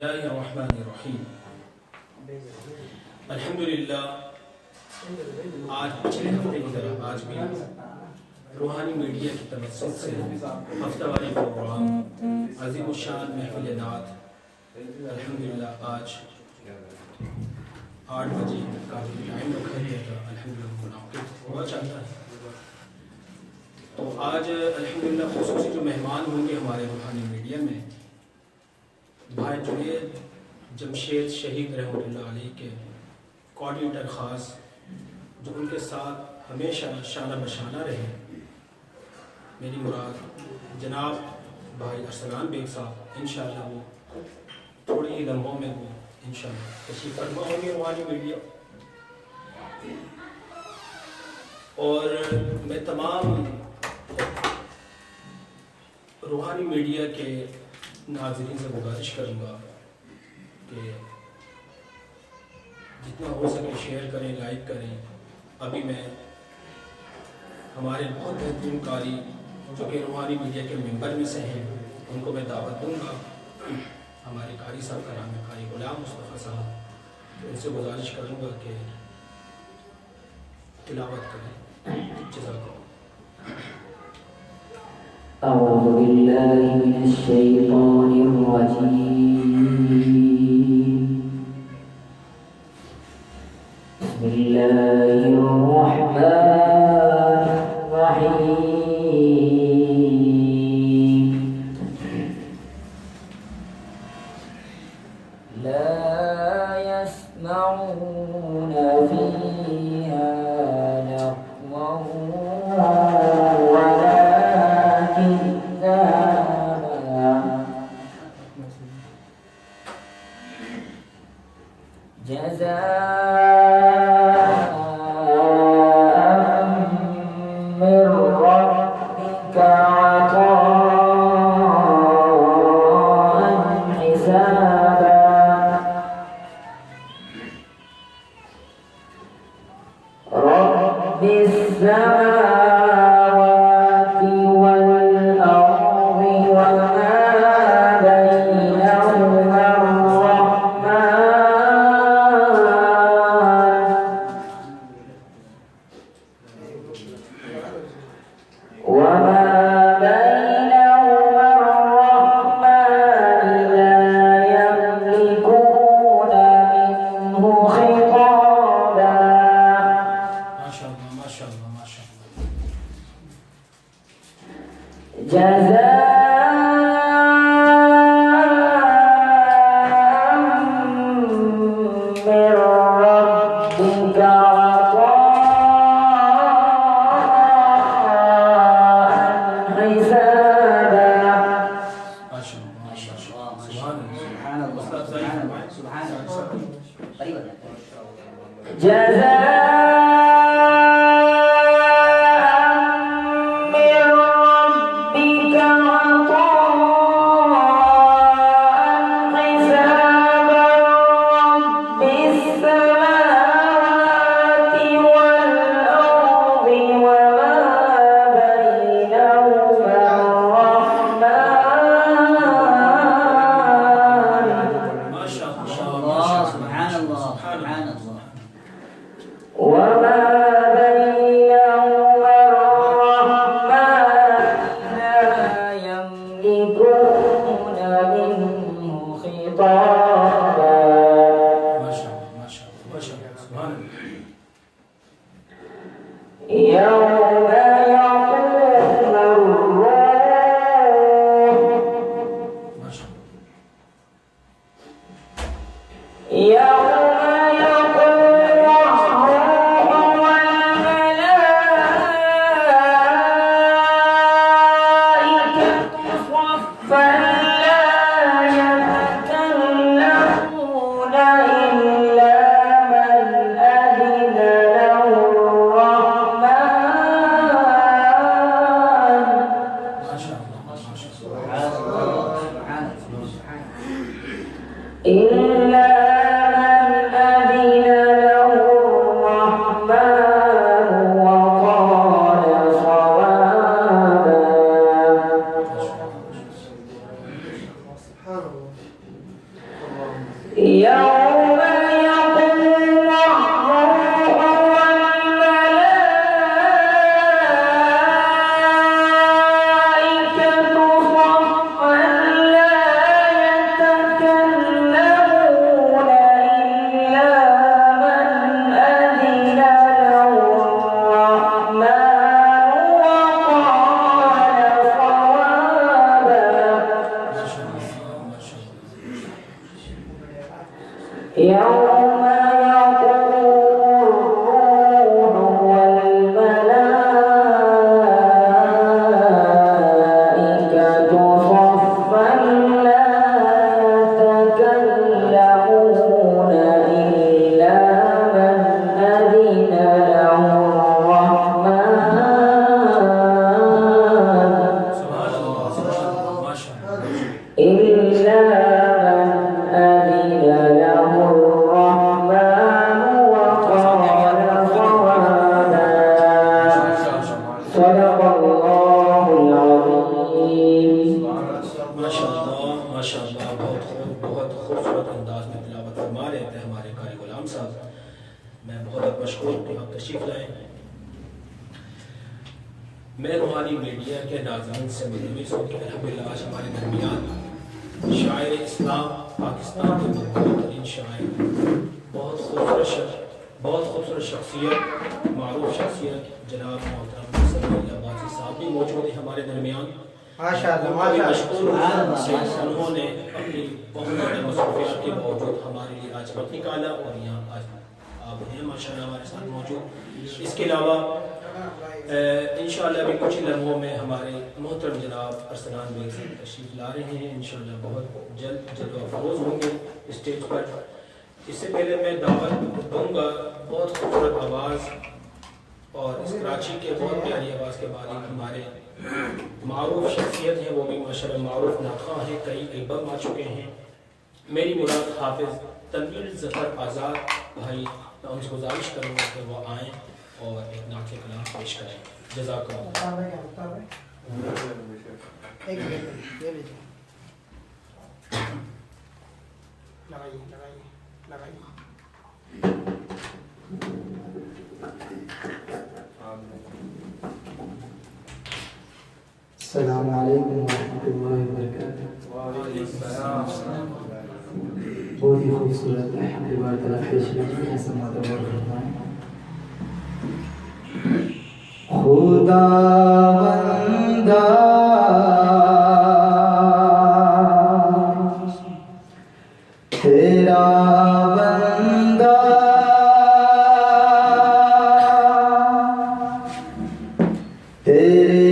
اللہ الرحمن الرحیم الحمدللہ. آج پچھلے ہفتے کی طرح آج بھی روحانی میڈیا کی توسط سے ہفتہ واری پروگرام عظیم الشان محفل نعت الحمدللہ آج 8 بجے کا ٹائم رکھا گیا تھا. الحمدللہ منعقد ہوا چاہتا ہے. تو آج الحمدللہ خصوصی جو مہمان ہوں گے ہمارے روحانی میڈیا میں بھائی جنید جمشید شہید رحمۃ اللہ علیہ کے کوآرڈینیٹر خاص جو ان کے ساتھ ہمیشہ شانہ بشانہ رہے. میری مراد جناب بھائی ارسلان بیگ صاحب انشاءاللہ وہ تھوڑے ہی لمحوں میں وہ انشاءاللہ تشریف فرما ہوں گے روحانی میڈیا. اور میں تمام روحانی میڈیا کے ناظرین سے گزارش کروں گا کہ جتنا ہو سکے شیئر کریں، لائک کریں. ابھی میں ہمارے بہت بہترین قاری جو کہ روحانی میڈیا کے ممبر میں سے ہیں ان کو میں دعوت دوں گا. ہمارے قاری صاحب کا نام ہے قاری غلام مصطفیٰ صاحب. ان سے گزارش کروں گا کہ تلاوت کریں. جزاک اللہ. أعوذ بالله من الشيطان الرجيم. بسم الله الرحمن الرحيم. لا يسمعون فيها لغوا جزاء من ربك عطاء حسابا. رب السماوات والأرض وما بينهما يوم يقوم الروح والملائكة صفا لا يتكلمون إلا من أذن له الرحمن وقال صوابا. يوم يقوم الروح والملائكة صفا لا يتكلمون إلا من أذن له الرحمن إلا من أذن له الرحمن وقال صوابا. صدق الله العظيم. ماشاء اللہ بہت خوبصورت انداز میں تلاوت فرما رہے تھے ہمارے قاری غلام صاحب. میں بہت مشکور کہ آپ تشریف لائے. میں روحانی میڈیا کے ناظرین سے ملوث ہوں کہ الحمدللہ آج ہمارے درمیان شاعر اسلام پاکستان کے بہترین شاعر بہت خوبصورت شخصیت معروف شخصیت جناب محترم سمیع عباسی صاحب بھی موجود ہیں ہمارے درمیان. مشکور انہوں نے اپنی بہت زیادہ مصروفیات کے باوجود ہمارے لیے آج وقت نکالا اور یہاں آج آپ ہیں ماشاءاللہ ہمارے ساتھ موجود. اس کے علاوہ انشاءاللہ بھی کچھ ہی لمحوں میں ہمارے محترم جناب ارسلان بیگ صاحب تشریف لا رہے ہیں. انشاءاللہ بہت جلد افروز ہوں گے اسٹیج پر. اس سے پہلے میں دعوت دوں گا بہت خوبصورت آواز اور اس کراچی کے بہت پیاری آواز کے مالک ہمارے معروف شخصیت ہیں, وہ بھی ماشاءاللہ معروف ناخواں ہیں, کئی البم آ چکے ہیں. میری مراد حافظ تنویر ظفر آزاد بھائی, میں ان سے گزارش کروں گا کہ وہ آئیں اور ایک نعت کلام پیش کریں. جزاک اللہ. السلام علیکم ورحمۃ اللہ وبرکاتہ. بہت ہی خوبصورت الحمد للہ تعالیٰ پیش کریں ہیں سماعت و فرمائیں. خدا بندہ تیرا بندہ تیرے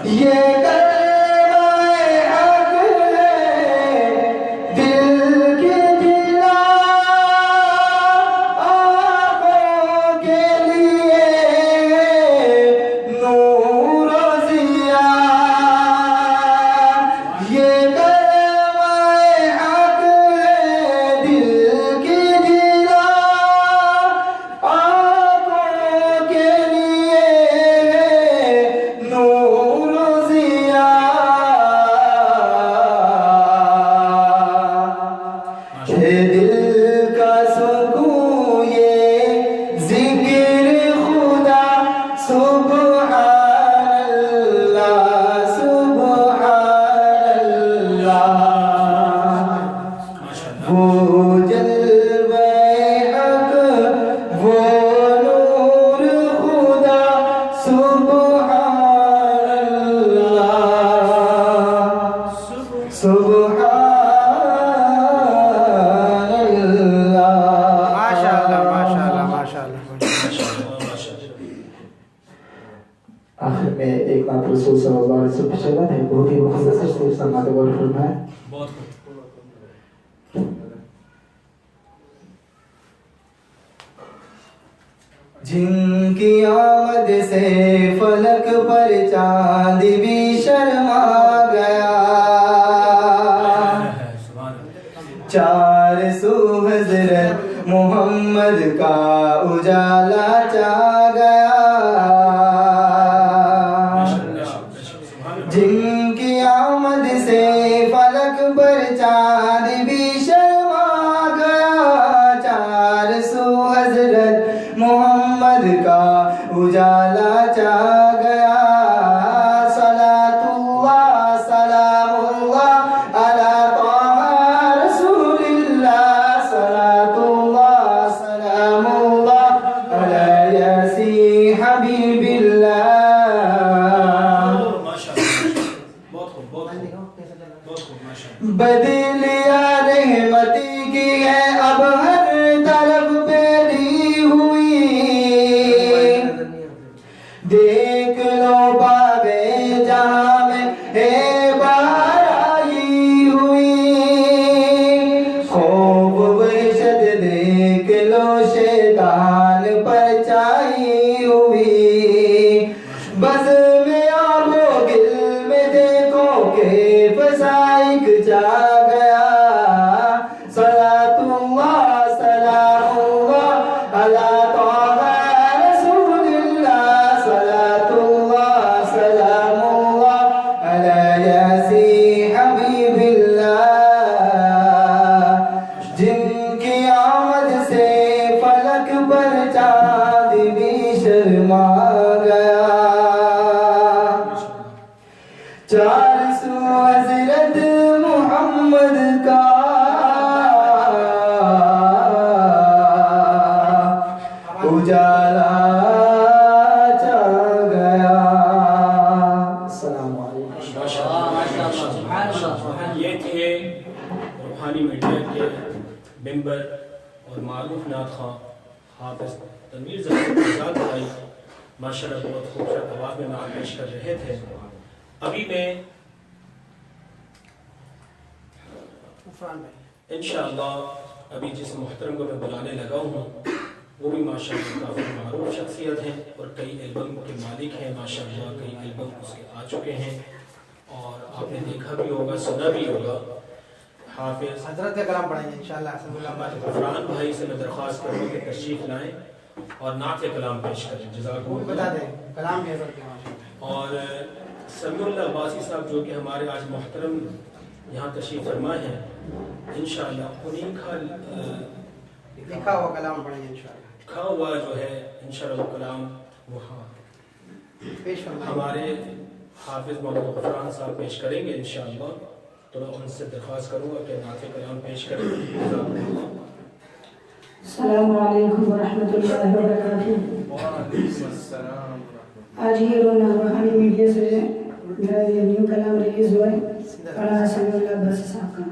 یہ کلمہ حق ہے دل کی جلا آنکھوں کے لیے نور و ضیا یہ کلمہ حق ہے دل کی جلا آنکھوں کے لیے نور و ضیا ہے دل کا سکون یہ ذکر خدا سبحان اللہ سبحان اللہ وہ جلوہ حق وہ نور خدا سبحان اللہ سبحان اللہ ماشاءاللہ ماشاءاللہ ماشاءاللہ آخر میں ایک بات رسول صلی اللہ علیہ وسلم کی شبت ہے بہت ہی مختصر سے سماعت غور فرمائیں. بہت خوب. جن کی آمد سے فلک پر چاند بھی شرما گیا سبحان اللہ. چار سو حضرت محمد کا اجالا چا گیا جن کی آمد سے فلک پر چاند بھی شرما گیا چار سو حضرت محمد کا اجالا چا گیا صلاۃ اللہ سلام اللہ علی طه رسول اللہ صلاۃ اللہ سلام اللہ علی یاسین حبیب اللہ بدلیا رحمتی کی ہے اب ہر طرف پھیلی ہوئی دیکھ لو باغے جہاں میں ہے بہار آئی ہوئی خوف وحشت دیکھ لو شیطان پر چائی ہوئی بس میں آب و گل میں دیکھو کہ فسائق جا گیا صلاۃ اللہ سلام اللہ علی طه رسول اللہ صلاۃ اللہ سلام اللہ علی یاسین حبیب اللہ جن کی آمد سے فلک پر چاند بھی شرما گیا چار سو حضرت محمد کا اجالا چا گیا السلام علیکم یہ تھے روحانی میڈیا کے ممبر اور معروف نعت خواں حافظ تنویر ظفر بھائی ماشاءاللہ بہت خوبصورت آواز میں نعت پیش کر رہے تھے. ابھی میں انشاءاللہ ابھی جس محترم کو میں بلانے لگا ہوں وہ بھی ماشاءاللہ کافی معروف شخصیت ہیں اور کئی البم کے مالک ہیں ماشاءاللہ کئی البم اس کے آ چکے ہیں اور آپ نے دیکھا بھی ہوگا سنا بھی ہوگا. حافظ حضرت کا کلام پڑھیں گے انشاءاللہ. غفران بھائی سے میں درخواست کروں کہ تشریف لائیں اور نعت کلام پیش کریں. جزاکم اللہ. بتا دیں کلام بھی حضرت کے اور سمیع اللہ عباسی صاحب جو کہ ہمارے آج محترم یہاں تشریف فرما ہیں انشاءاللہ انہیں کا لکھا ہوا کلام پڑھیں گے انشاءاللہ. لکھا ہوا جو ہے انشاءاللہ وہ کلام وہاں پیش فرمائیں. ہمارے حافظ محمد غفران صاحب پیش کریں گے انشاءاللہ. تو میں ان سے درخواست کروں گا کہ نعت کلام پیش کریں. السلام علیکم ورحمۃ اللہ وبرکاتہ. وعلیکم السلام. آج ہی روحانی میڈیا سے میرا یہ نیو کلام ریلیز ہوا ہے پڑھا سمیع اللہ عباسی صاحب کا.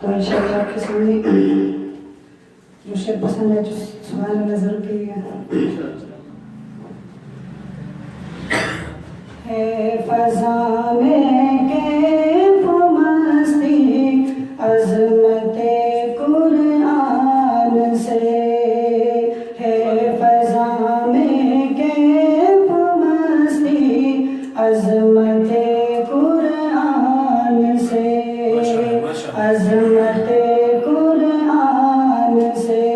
تو انشاءاللہ آپ کے سامنے مجھے پسند ہے جو سبحان اللہ ضرور کہیے گا. ہے فضا میں کیف مستی عظمت قرآن سے، ہے فضا میں کیف مستی عظمت قرآن سے، عظمت قرآن سے،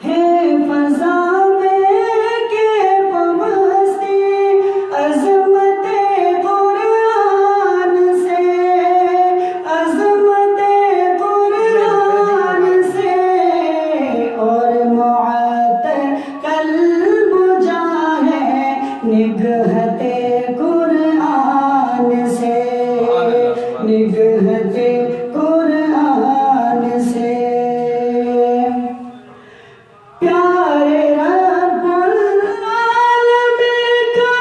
ہے فضا میں کیف مستی عظمت قرآن سے، عظمت قرآن سے، اور معطر قلب جا ہے نگہت قرآن سے، نگہت قرآن سے، پیارے رب العالمین کا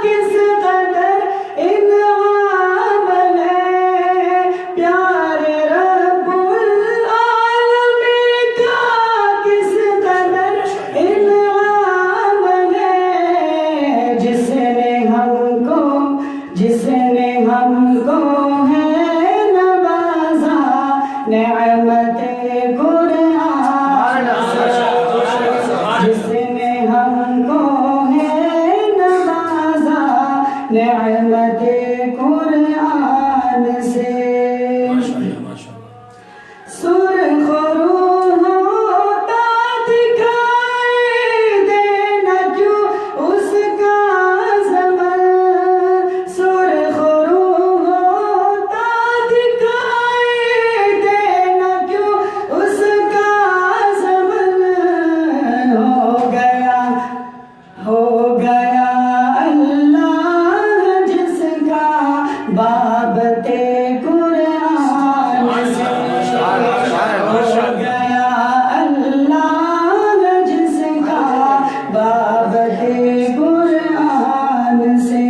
کس قدر انعام ہے، پیارے رب العالمین کا کس قدر انعام ہے، جس نے ہم کو ہے نوازا نعمت قرآن سے، جس نے ہم کو ہے نوازا نعمت قرآن سے، سرخ روح ہوتا دکھائی دینا کیوں اس کا زمن، سرخ روح ہوتا دکھائی دینا کیوں اس کا زمن، ہو گیا اللہ جس کا بابت قرآن سے، ہو گیا اللہ جس کا بابت قرآن سے،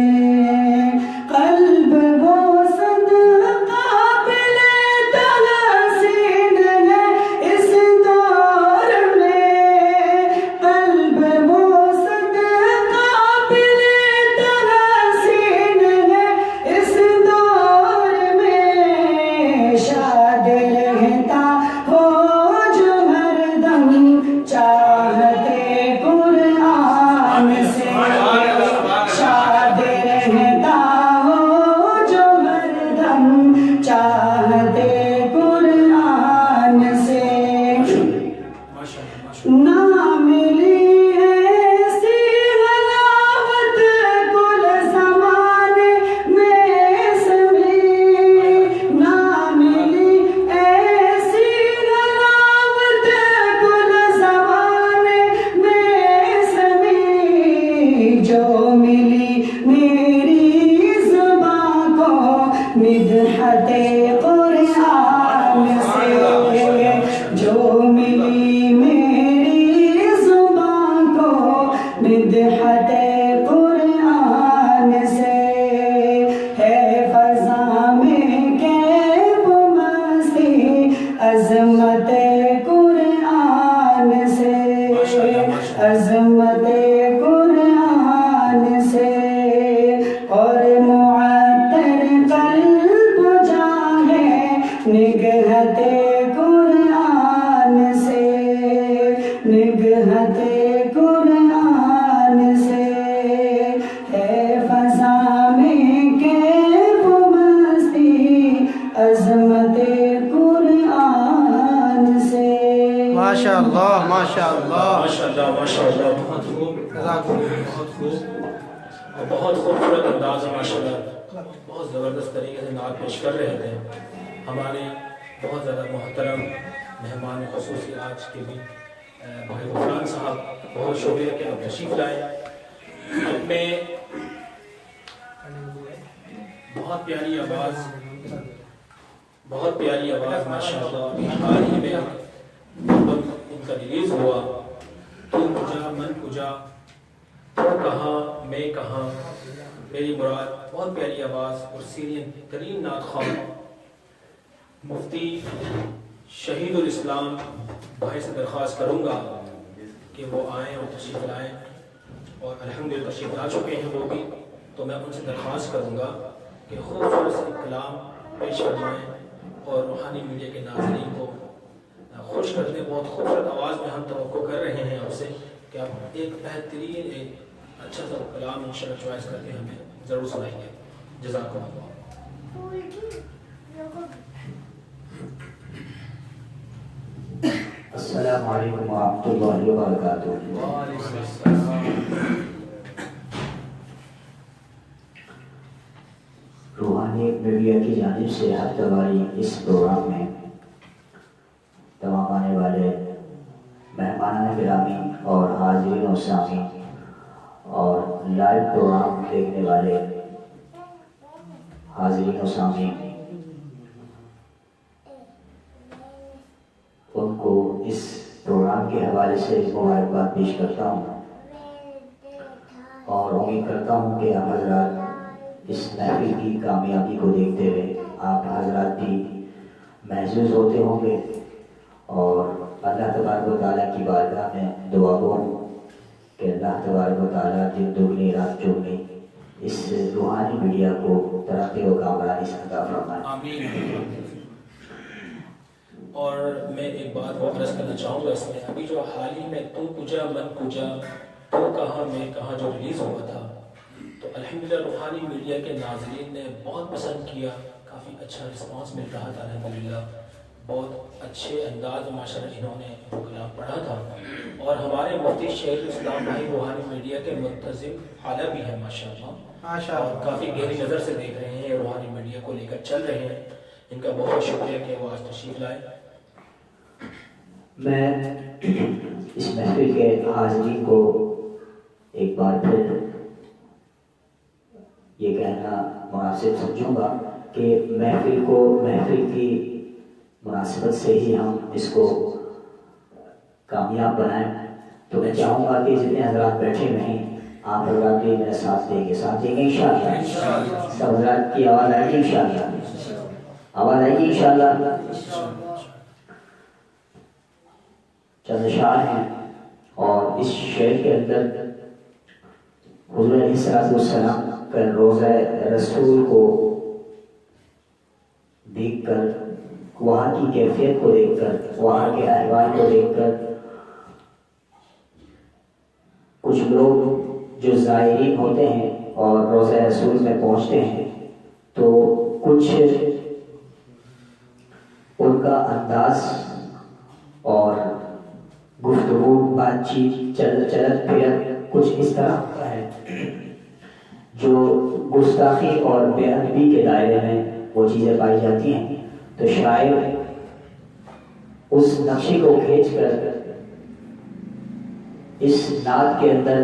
قلب وہ صدقہ قابل تحسین ہے اس دور میں، قلب وہ صدقہ قابل تحسین ہے اس دور میں، شاد رہتا ہو جو ہر دم چاہتے قرآن سے، شاد رہتا ہو جو ہر دم چاہتے قرآن سے، نہ ملی ایسی غلاوت کل زمانے میں سمی، نہ ملی ایسی غلاوت کل زمانے میں سمی، جو ملی میری زبان کو مدحت قرآن سے، جو ملی میری زبان کو مدحت قرآن سے، ہے فضا میں کیف مستی عظمت قرآن سے، عظمت قرآن سے، اور معطر قلب جا ہے نگہت قرآن سے، نگہت قرآن سے، ہے فضا میں کیف مستی عظمت قرآن سے۔ ماشاء اللہ ماشاء اللہ ماشاءاللہ ماشاءاللہ، بہت خوب بہت خوب اور بہت خوبصورت انداز ہے ماشاءاللہ، بہت زبردست طریقے سے نعت پیش کر رہے تھے ہمارے بہت زیادہ محترم مہمان خصوصی آج کے بھی بھائی غفران صاحب، بہت شکریہ کہ آپ تشریف لائے، اپنے بہت پیاری آواز ماشاءاللہ، حال ہی میں ان کا ریلیز ہوا، تو کجا من کجا، تو کہاں میں کہاں میری مراد، بہت پیاری آواز اور سینئر ترین نعت خواہ مفتی شہید الاسلام بھائی سے درخواست کروں گا کہ وہ آئیں اور تشریف لائیں، اور الحمدللہ تشریف لا چکے ہیں وہ بھی، تو میں ان سے درخواست کروں گا کہ خوبصورت سے کلام پیش فرمائیں اور روحانی میڈیا کے ناظرین کو خوش کر دیں. بہت خوبصورت آواز میں ہم توقع کر رہے ہیں آپ سے کہ آپ ایک بہترین ایک اچھا سا کلام انشاءاللہ چوائس کر کے ہمیں ضرور سنائیں گے. جزاک اللہ. السلام علیکم ورحمۃ اللہ وبرکاتہ. وعلیکم السلام. روحانی میڈیا کی جانب سے ہفتہ واری اس پروگرام میں تمام آنے والے مہمان گرامی اور حاضرین و سامعین اور لائیو پروگرام دیکھنے والے حاضرین و سامعین ان کو اس پروگرام کے حوالے سے مبارکباد پیش کرتا ہوں اور امید کرتا ہوں کہ آپ حضرات اس محفل کی کامیابی کو دیکھتے ہوئے آپ حضرات بھی محظوظ ہوتے ہوں گے اور اللہ تبارک و تعالیٰ کی بارگاہ میں دعا گو ہوں کہ اللہ تبارک و تعالیٰ دن دگنی رات چوگنی اس روحانی میڈیا کو ترقی و کامرانی سے عطا فرمائے. آمین. اور میں ایک بات اور عرض کرنا چاہوں گا اس میں ابھی جو حال ہی میں تو کجا من کجا تو کہاں میں کہاں جو ریلیز ہوا تھا تو الحمدللہ روحانی میڈیا کے ناظرین نے بہت پسند کیا. کافی اچھا رسپانس مل رہا تھا الحمدللہ. بہت اچھے انداز میں ماشاءاللہ انہوں نے وہ کلام پڑھا تھا اور ہمارے مفتی شیخ الاسلام بھائی روحانی میڈیا کے منتظم اعلیٰ بھی ہیں ماشاءاللہ اور کافی گہری نظر سے دیکھ رہے ہیں روحانی میڈیا کو لے کر چل رہے ہیں. ان کا بہت شکریہ کہ وہ آج تشریف لائے. میں اس محفل کے حاضرین کو ایک بار پھر یہ کہنا مناسب سمجھوں گا کہ محفل کی مناسبت سے ہی ہم اس کو کامیاب بنائیں. تو میں چاہوں گا کہ جتنے حضرات بیٹھے ہوئے ہیں آپ حضرات بھی میرا ساتھ دیں گے انشاءاللہ. سب حضرات کی آواز آئے گی انشاءاللہ. آواز آئے گی انشاءاللہ. چند اشعار ہیں اور اس شعر کے اندر حضور علیہ السلام کا روضہ رسول کو دیکھ کر وہاں کی کیفیت کو دیکھ کر وہاں کے احوال کو دیکھ کر کچھ لوگ جو زائرین ہوتے ہیں اور روضہ رسول میں پہنچتے ہیں تو کچھ ان کا انداز اور گفتگو بات چیت چلت پھرت کچھ اس طرح ہوتا ہے جو گستاخی اور بے ادبی کے دائرے میں وہ چیزیں پائی جاتی ہیں. تو شاعر اس نقشے کو کھینچ کر اس نعت کے اندر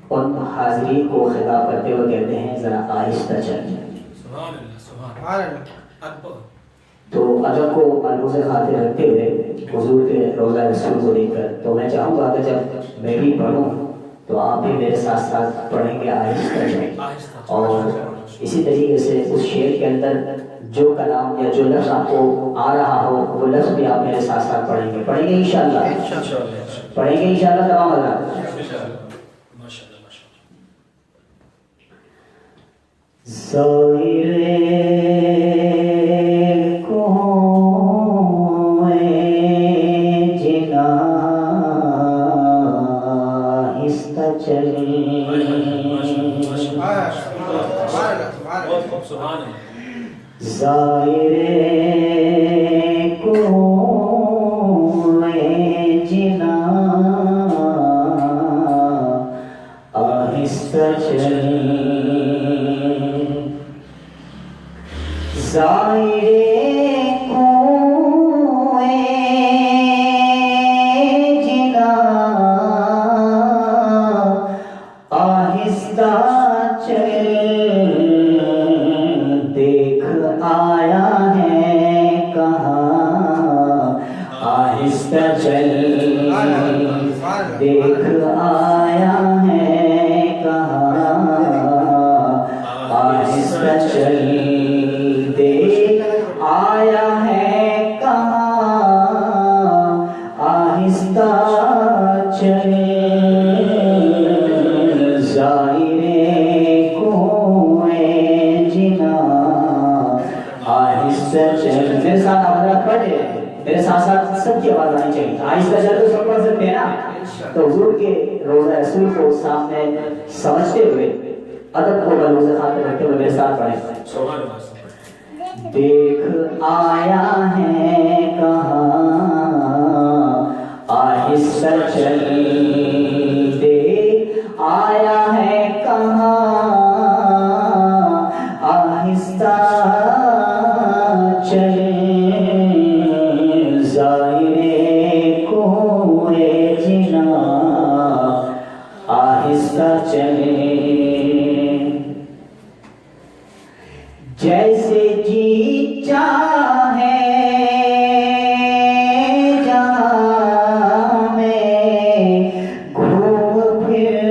ان حاضرین کو خطاب کرتے ہوئے کہتے ہیں ذرا آہستہ چل. سبحان اللہ سبحان اللہ. اکبر. تو ادب کو ملحوظ خاطر رکھتے ہوئے حضور کے روضہ رسول کو دیکھ کر تو میں چاہوں گا کہ جب میں بھی پڑھوں تو آپ بھی میرے ساتھ ساتھ پڑھیں گے آہستہ چل. اور اسی طریقے سے اس شعر کے اندر جو کلام یا جو لفظ آپ کو آ رہا ہو وہ لفظ بھی آپ میرے ساتھ ساتھ پڑھیں گے انشاءاللہ. پڑھیں گے انشاءاللہ تمام حضرات. زائرے کو کی آواز آنی چاہیے. آہستہ چل تو سب پڑھ سکتے ہیں نا. تو حضور کے روزہ رسول کو سامنے سمجھتے ہوئے ادب کو ملحوظ خاطر رکھتے ہوئے میرے ساتھ پڑھیں. دیکھ آیا ہے کہاں آہستہ چل, دیکھ آیا ہے کہاں آہستہ چل, ظاہر کوئے جنا آہستہ چلے, جیسے جی چاہے جہاں میں گھوم پھر,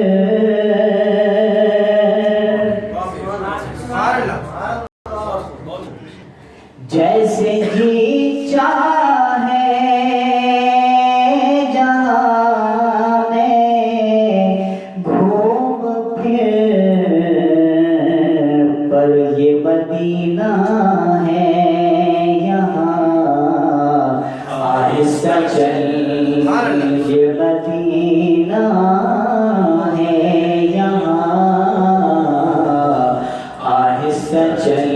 جیسے جی چاہے جہاں میں گھوم پھر, پر یہ مدینہ ہے یہاں آہستہ چل, یہ مدینہ ہے یہاں آہستہ چل,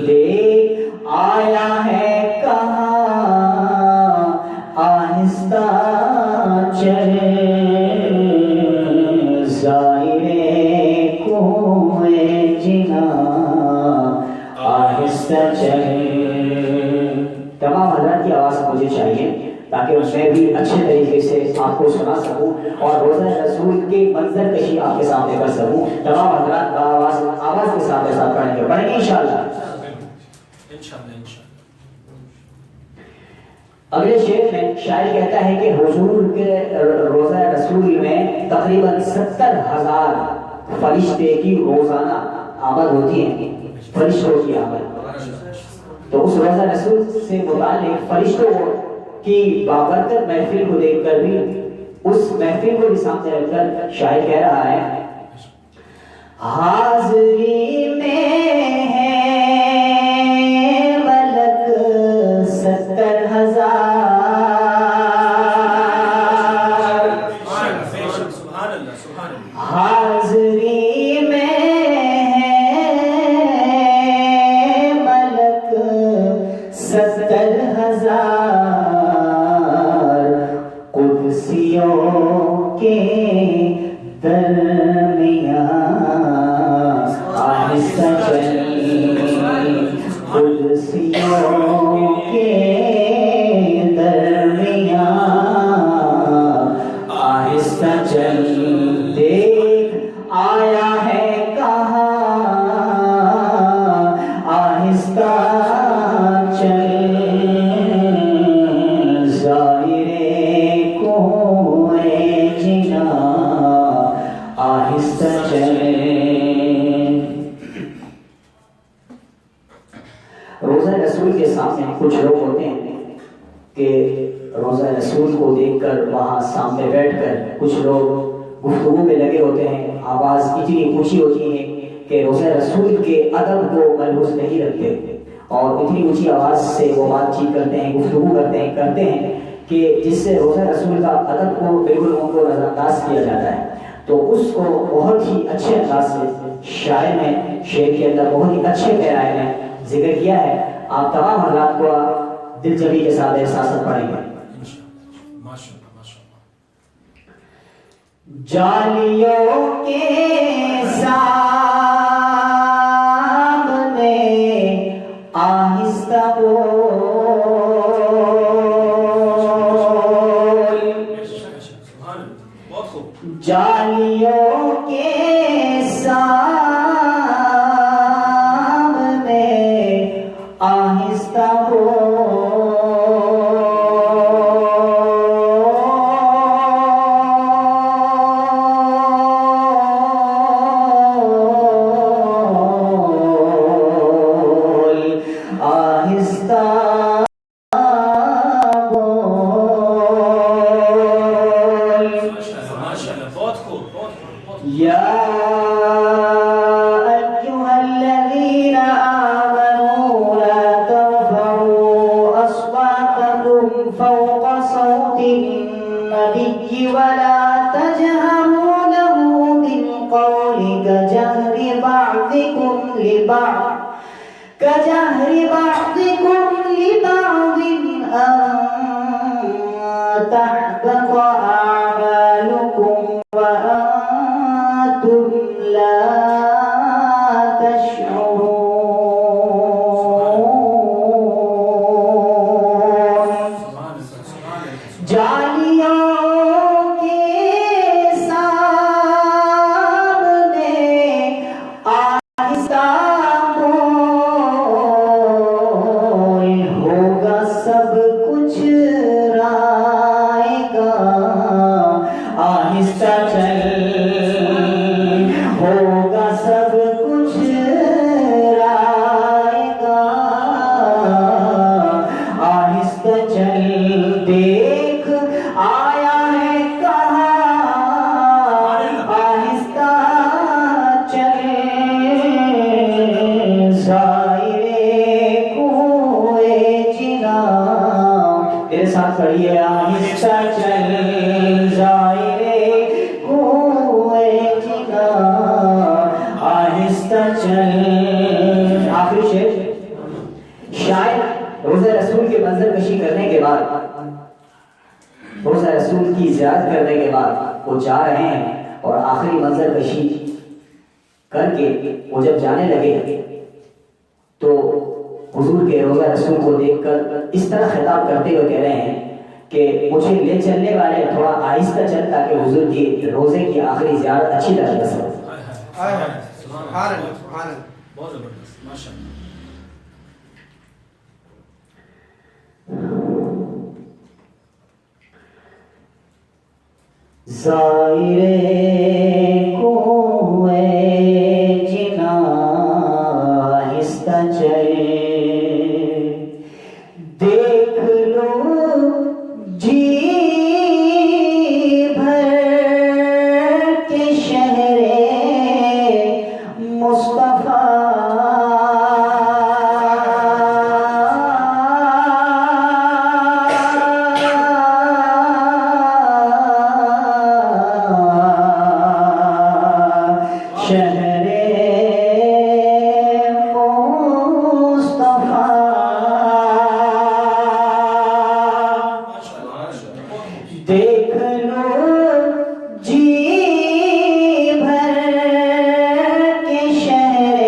دیکھ آیا ہے کہاں آہستہ چل, ظاہر کوئے جنا آہستہ چل. تمام حضرات کی آواز مجھے چاہیے تاکہ میں بھی اچھے طریقے سے آپ کو سنا سکوں اور روزہ رسول کے منظر کشی آپ کے سامنے کر سکوں. تمام حضرات آواز کے ساتھ پڑھیں گے انشاءاللہ. اگلے شعر میں شاعر کہتا ہے کہ حضور کے روزہ رسول میں تقریباً 70,000 فرشتے کی روزانہ آمد ہوتی ہے, فرشتوں کی آمد. تو اس روزہ رسول سے متعلق فرشتوں کی بابرکت محفل کو دیکھ کر بھی, اس محفل کو بھی سامنے رکھ کر شاعر کہہ رہا ہے حاضری میں ہے ملک 70,000, حاضری میں ہے ملک 70,000, قدسیوں کے درمیان آہستہ چل, قدسیوں کے درمیان آہستہ چل, دیکھ آیا ہے کہاں آہستہ چل, ظاہر کوئے جنا آہستہ چل. روزہ رسول کے سامنے کچھ لوگ ہوتے ہیں کہ روزہ رسول کو دیکھ کر وہاں سامنے بیٹھ کر کچھ لوگ گفتگو میں لگے ہوتے ہیں, آواز اتنی اونچی ہوتی ہے کہ روزہ رسول کے ادب کو ملحوظ نہیں رکھتے اور اتنی اونچی آواز سے وہ بات چیت کرتے ہیں, گفتگو کرتے ہیں کہ جس سے روزہ رسول کا ادب کو بالکل ان کو نظر انداز کیا جاتا ہے. تو اس کو بہت ہی اچھے انداز سے شاعر نے شعر کے اندر بہت ہی اچھے پیرائے میں ذکر کیا ہے. آپ تمام حضرات کو دل جبی کے ساتھ احساسات پڑھیں گے. جالیوں کے سامنے آہستہ بول, جالیوں کے سامنے آہستہ بول, بعضكم لبعض كجهر بعضكم لبعض أن تحبط أعمالكم وأنتم لا تشعرون جالیوں کے سامنے آہستہ بول ہوگا سب کچھ رائے گا آہستہ چل ہوگا سب کچھ رائے گا آہستہ چل دیکھ آیا ہے کہاں آہستہ چل زائرے کوئے جنا میرے ساتھ پڑھیے آہستہ چل زائرے کوئے جنا آہستہ چل آخری شعر شاید روزہ رسول کے منظر کشی کرنے کے بعد روزہ رسول کی زیارت کرنے کے بعد وہ جا رہے ہیں اور آخری منظر کشی کر کے وہ جب جانے لگے تو حضور کے روزہ رسول کو دیکھ کر اس طرح خطاب کرتے ہوئے کہہ رہے ہیں کہ مجھے لے چلنے والے تھوڑا آہستہ چل تاکہ حضور کی روزے کی آخری زیارت اچھی طرح کر سکے بہت زبردست ماشاء اللہ زائرے کوئے جنا آہستہ چلے دیکھ لو جی بھر کے شہر مصطفیٰ شہر مصطفیٰ دیکھ لو جی بھر کے شہر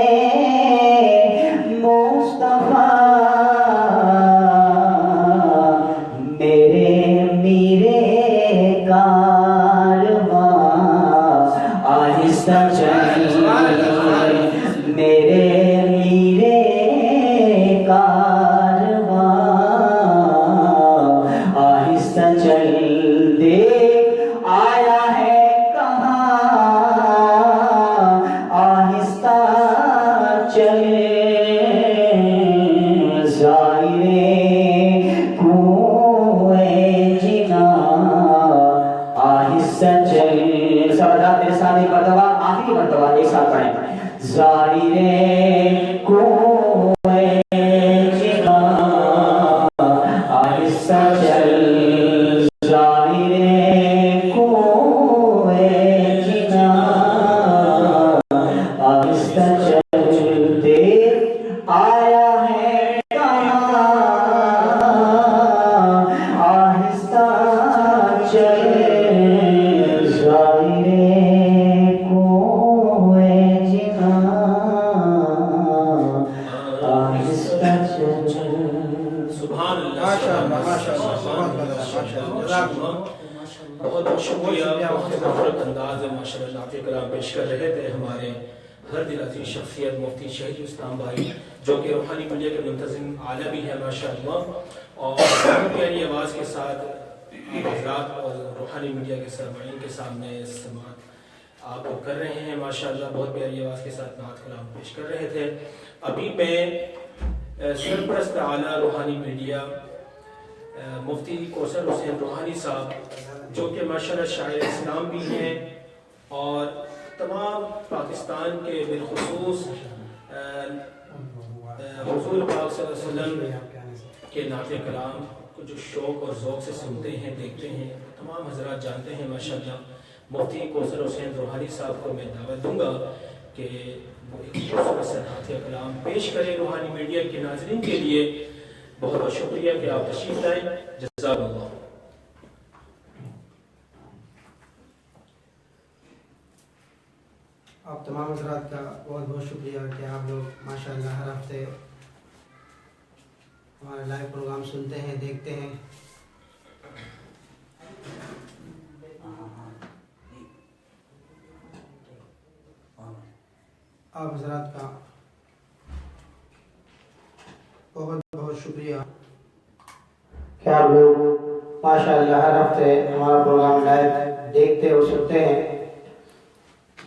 مصطفیٰ میرے میرے کارواں آہستہ چل میرے میرے کارواں آہستہ چل دیکھ آیا ہے کہاں آہستہ چل زائرے کوئے جنا آہستہ چل سبادات میرے ساتھ ایک مرتبہ آخری مرتبہ ایک ساتھ پڑھیں زائرے کوئے جنا آہستہ چل زائرے کوئے جنا آہستہ چل دیکھ آیا ہے کہاں آہستہ چل زائرے کوئے جنا آہستہ چل سبحان اللہ بہت بہت شکریہ بہت خوبصورت انداز میں ماشاء اللہ نعت کلام پیش کر رہے تھے ہمارے ہر دل عزیز شخصیت مفتی شہید اسلام بھائی جو کہ روحانی میڈیا کے منتظم اعلیٰ بھی ہے ماشاء اللہ اور بہت پیاری آواز کے ساتھ حضرات اور روحانی میڈیا کے سرمائین کے سامنے سماعت آپ کر رہے ہیں ماشاء اللہ بہت پیاری آواز کے ساتھ نعت کلام پیش کر رہے تھے ابھی میں سرپرست اعلیٰ روحانی میڈیا مفتی کوثر حسین روحانی صاحب جو کہ ماشاءاللہ شاعر اسلام بھی ہیں اور تمام پاکستان کے بالخصوص حضور پاک صلی اللہ علیہ وسلم کے نعت کلام کو جو شوق اور ذوق سے سنتے ہیں دیکھتے ہیں تمام حضرات جانتے ہیں ماشاءاللہ مفتی کوثر حسین روحانی صاحب کو میں دعوت دوں گا کہ وہ ایک خوبصورت سے نعت کلام پیش کریں روحانی میڈیا کے ناظرین کے لیے. بہت بہت شکریہ کہ آپ تشریف لائیں. جزاک اللہ. آپ تمام حضرات کا بہت بہت شکریہ کہ آپ لوگ ماشاءاللہ ہر ہفتے ہمارا لائیو پروگرام سنتے ہیں، دیکھتے ہیں. آپ حضرات کا بہت بہت شکریہ کہ آپ لوگ ماشاءاللہ ہر ہفتے ہمارا پروگرام لائیو دیکھتے اور سنتے ہیں.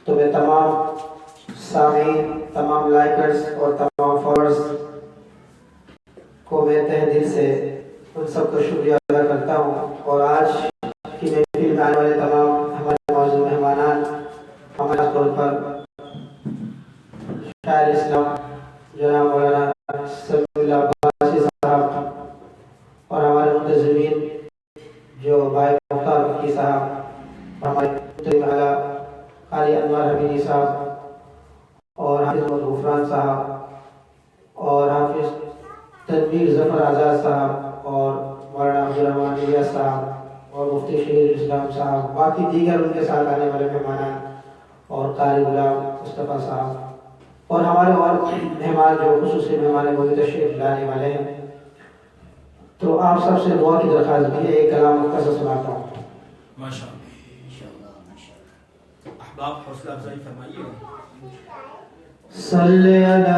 تو میں تمام سامعین، تمام لائکرز اور تمام فالوورز کو میں تہ دل سے ان سب کا شکریہ ادا کرتا ہوں. اور آج کی محفل میں آنے والے تمام ہمارے موجود مہمانان، ہمارے طور پر شاعر اسلام جناب مولانا سمیع اللہ عباسی صاحب اور ہمارے منتظمین جو بھائی مختار مکی صاحب، ہمارے منتظم اعلیٰ قاری انوار حمیدی صاحب اور حافظ محمد غفران صاحب اور حافظ تنویر ظفر آزاد صاحب اور مولانا عبدالرحمان الیاس صاحب اور مفتی شہید الاسلام صاحب، باقی دیگر ان کے ساتھ آنے والے مہمانان اور قاری غلام مصطفیٰ صاحب اور ہمارے اور مہمان جو خصوصی مہمان وہ تشریف لانے والے ہیں. تو آپ سب سے دعا کی درخواست بھی ہے. ایک کلام مختصر سناتا ہوں. ماشاء اللہ. احباب حوصلہ افزائی فرمائیے. صلی علی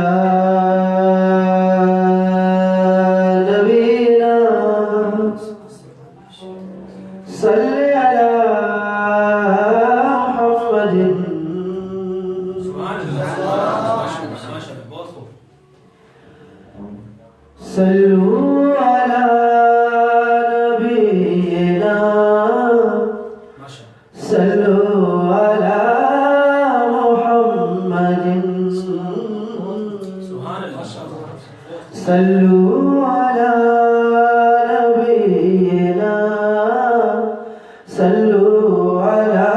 نبینا صلی علی محمد. سبحان اللہ. ماشاء اللہ. بہت خوب. صلو علی نبینا صلو علی محمد صلو علی نبینا صلو علی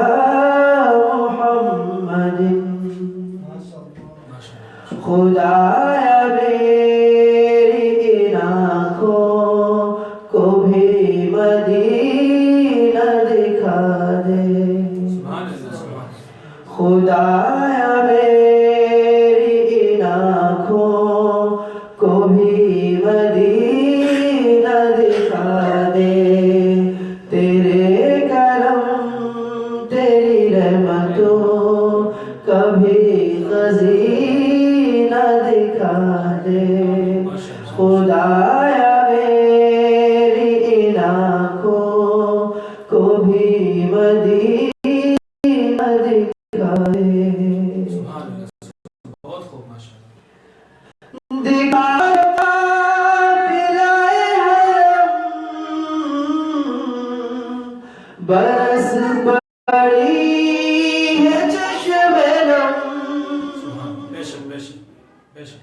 محمد. خدایا میری ان آنکھوں کو بھی مدینہ دکھا دے. خدایا میری ان آنکھوں کو بھی مدینہ دکھا دے. تیرے کرم تیری رحمتوں کبھی خزینہ دکھا دے. خدایا میری ان آنکھوں کو بھی مدینہ دکھا دے. بہت خوب. ماشاء اللہ. دکھا قافلۂ حرم برس پڑی ہے چشم نم. بے شک بے شک بے شک.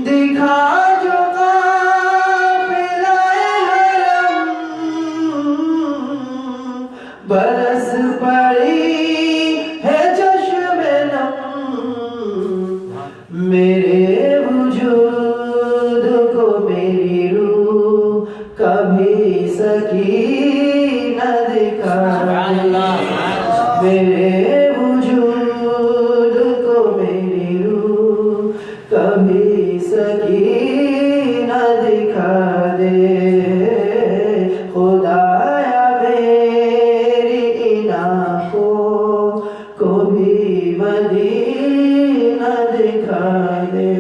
دکھا جو قافلۂ حرم برس پڑی ہے چشم نم. میرے وجود کو میری روح کبھی سکینہ دکھا دے. میرے وجود کو میری روح کبھی سکینہ دکھا دے. خدایا میری ان آنکھوں کو بھی مدینہ دکھا دے.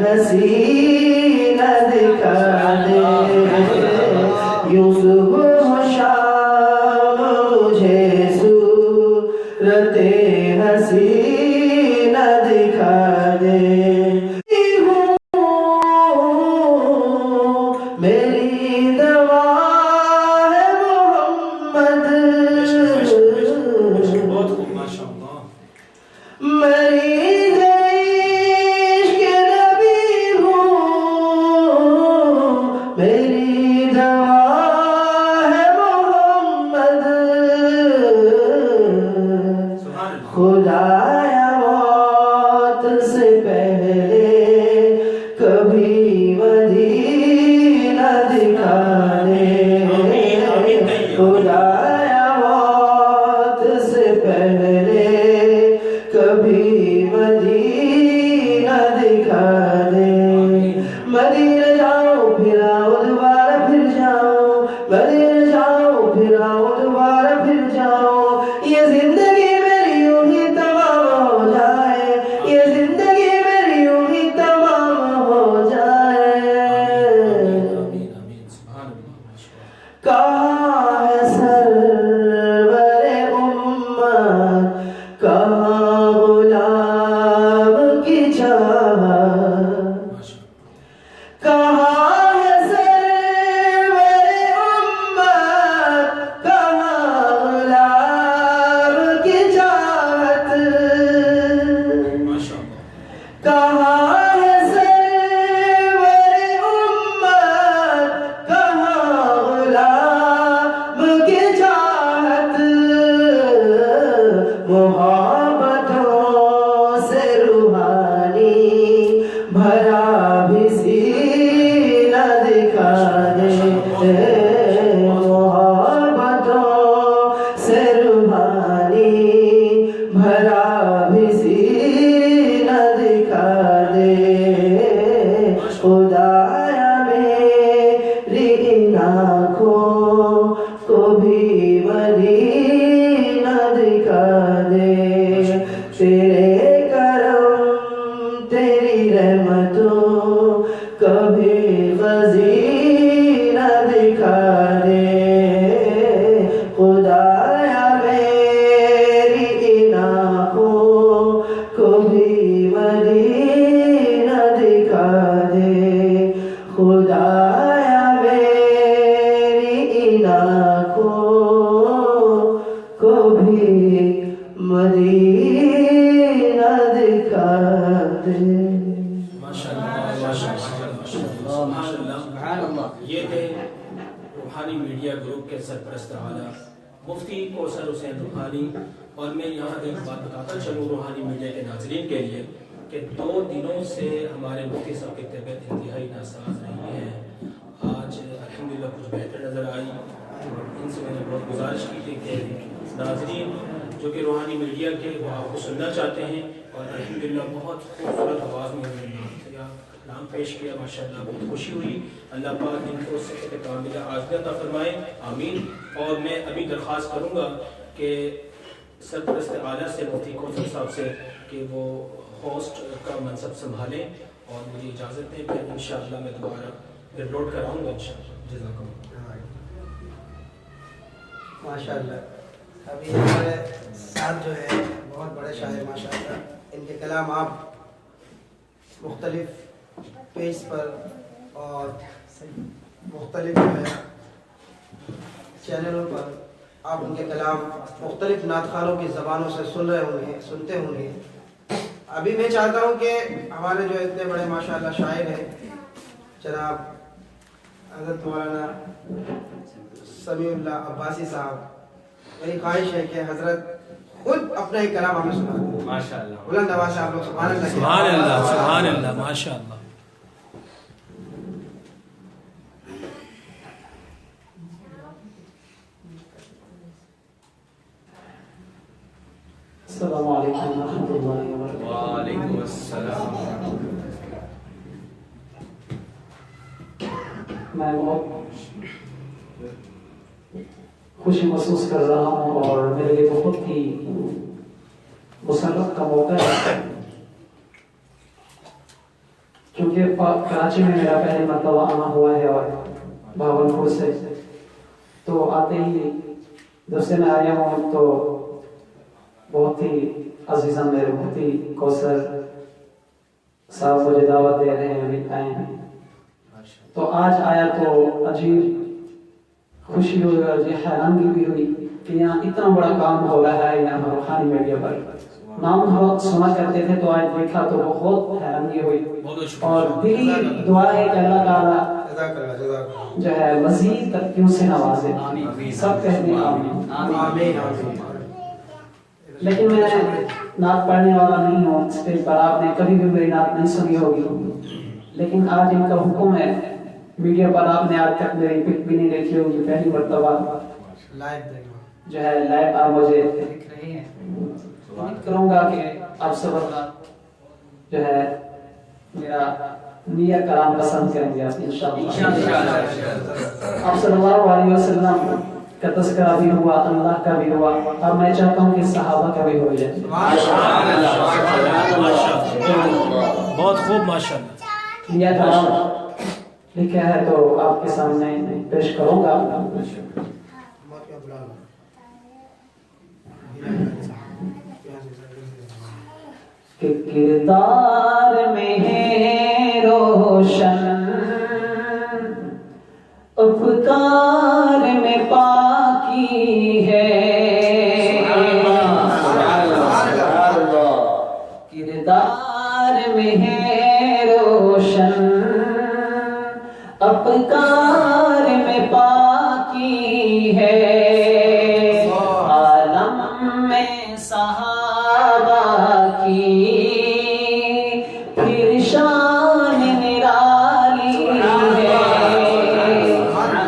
حسین دکھا دے یوں صبح و شام مجھے صورت حسین دکھا دے میری دوا ہے محمد بہت خوب ماشاء اللہ مریض عشق نبی ہوں میری دوا ہے محمد سبحان اللہ خدایا موت سے پہلے کبھی مدینہ دکھا دے خدایا موت سے پہلے کبھی مدینہ دکھا دے مدینہ جاؤ پھر آؤ دوبارہ پھر جاؤ مدینہ جاؤ پھر آؤ دوبارہ پھر جاؤ یہ زندگی میری یوں ہی تمام ہو جائے یہ زندگی میری یوں ہی تمام ہو جائے آمین آمین سبحان اللہ ماشاء اللہ کہاں ہے سرور امت کہاں غلام کی چاہت ماشاء اللہ کہاں ہے سرور امت کہاں غلام کی چاہت ماشاء اللہ کہاں ہے سرور امت کہاں غلام کی چاہت محبتوں سے روحانی بھرا بھی سینہ دکھا دے محبتوں سے روحانی بھرا بھی سینہ دکھا دے خدایا میری ان آنکھوں کو بھی مدینہ دکھا دے تیرے کرم تیری رحمتوں کبھی خزینہ دکھا دے خدایا میری ان آنکھوں کو بھی مدینہ دکھا دے خدایا میری ان آنکھوں کو بھی مدینہ دکھا دے ماشاء اللہ ماشاء اللہ سبحان اللہ یہ تھے روحانی میڈیا گروپ کے سرپرست اعلیٰ مفتی کوثر حسین روحانی اور میں یہاں ایک بات بتاتا چلوں روحانی میڈیا کے ناظرین کے لیے کہ 2 دنوں سے ہمارے مفتی صاحب کی طبیعت انتہائی ناساز رہی ہے آج الحمدللہ کچھ بہتر نظر آئی ان سے میں نے بہت گزارش کی تھی کہ ناظرین جو کہ روحانی میڈیا کے وہ آپ کو سننا چاہتے ہیں اور الحمدللہ بہت خوبصورت آواز میں انہوں نے نام پیش کیا ماشاءاللہ بہت خوشی ہوئی اللہ پاک ان کو صحت کاملہ عافیت عطا فرمائے آمین اور میں ابھی درخواست کروں گا کہ سرپرست اعلیٰ سے مفتی کوثر صاحب سے کہ وہ ہوسٹ کا منصب سنبھالیں اور مجھے اجازت دیں پھر انشاءاللہ میں دوبارہ ریپورٹ کراؤں گا انشاءاللہ جزاکم اللہ ماشاءاللہ ابھی ہمارے ساتھ جو ہے بہت بڑے شاعر ماشاءاللہ ان کے کلام آپ مختلف پیج پر اور مختلف جو ہے چینلوں پر آپ ان کے کلام مختلف نعت خانوں کی زبانوں سے سنتے ہوں گے ابھی میں چاہتا ہوں کہ ہمارے جو اتنے بڑے ماشاءاللہ شاعر ہیں جناب حضرت مولانا سمیع اللہ عباسی صاحب میری خواہش ہے کہ حضرت خود اپنا ایک کلام ہمیں سنا دیں ماشاءاللہ بلند آواز سے آپ لوگ سبحان اللہ سبحان اللہ سبحان اللہ ماشاءاللہ السلام علیکم ورحمۃ اللہ وبرکاتہ وعلیکم السلام میں بہت خوشی محسوس کر رہا ہوں اور میرے لیے بہت ہی مسرت کا موقع ہے کیونکہ کراچی میں میرا پہلی مرتبہ آنا ہوا ہے اور بھاولپور سے، تو آتے ہی دوسرے میں آیا ہوں تو بہت ہی عزیزاں میرے، بہت ہی کوثر صاحب مجھے دعوت دے رہے ہیں، ابھی آئے ہیں، تو آج آیا تو عجیب خوشی ہوئی اور یہ حیرانگی بھی ہوئی کہ یہاں اتنا بڑا کام ہو رہا ہے یہاں روحانی میڈیا پر۔ نام بہت سنا کرتے تھے تو آج دیکھا تو بہت حیرانگی ہوئی، اور دلی دعا ہے کہ اللہ تعالیٰ جو ہے مزید ترقیوں سے نوازے، سب کہتے ہیں آمین۔ لیکن میں نعت پڑھنے والا نہیں ہوں اسٹیج پر، آپ نے کبھی بھی میری نعت نہیں سنی ہوگی، لیکن آج ان کا حکم ہے، میڈیا پر آپ نے آج تک میری پک بھی نہیں دیکھی ہوگی، پہلی مرتبہ جو ہے لائیو آپ مجھے دیکھ رہے ہیں۔ امید کروں گا کہ آپ سب جو ہے میرا میاں کلام پسند کریں گے انشاءاللہ۔ آپ صلی اللہ علیہ وسلم کا تذکرہ بھی ہوا، اللہ کا بھی ہوا، اور میں چاہتا ہوں کہ صحابہ کا بھی ہو جائے۔ بہت خوب، ماشاءاللہ۔ میاں کلام لکھا ہے تو آپ کے سامنے پیش کروں گا۔ کہ کردار میں ہے روشن، افکار میں پاکی ہے، کردار میں ہے روشن، افکار میں پاکی ہے، عالم میں صحابہ کی پھر شان نرالی ہے،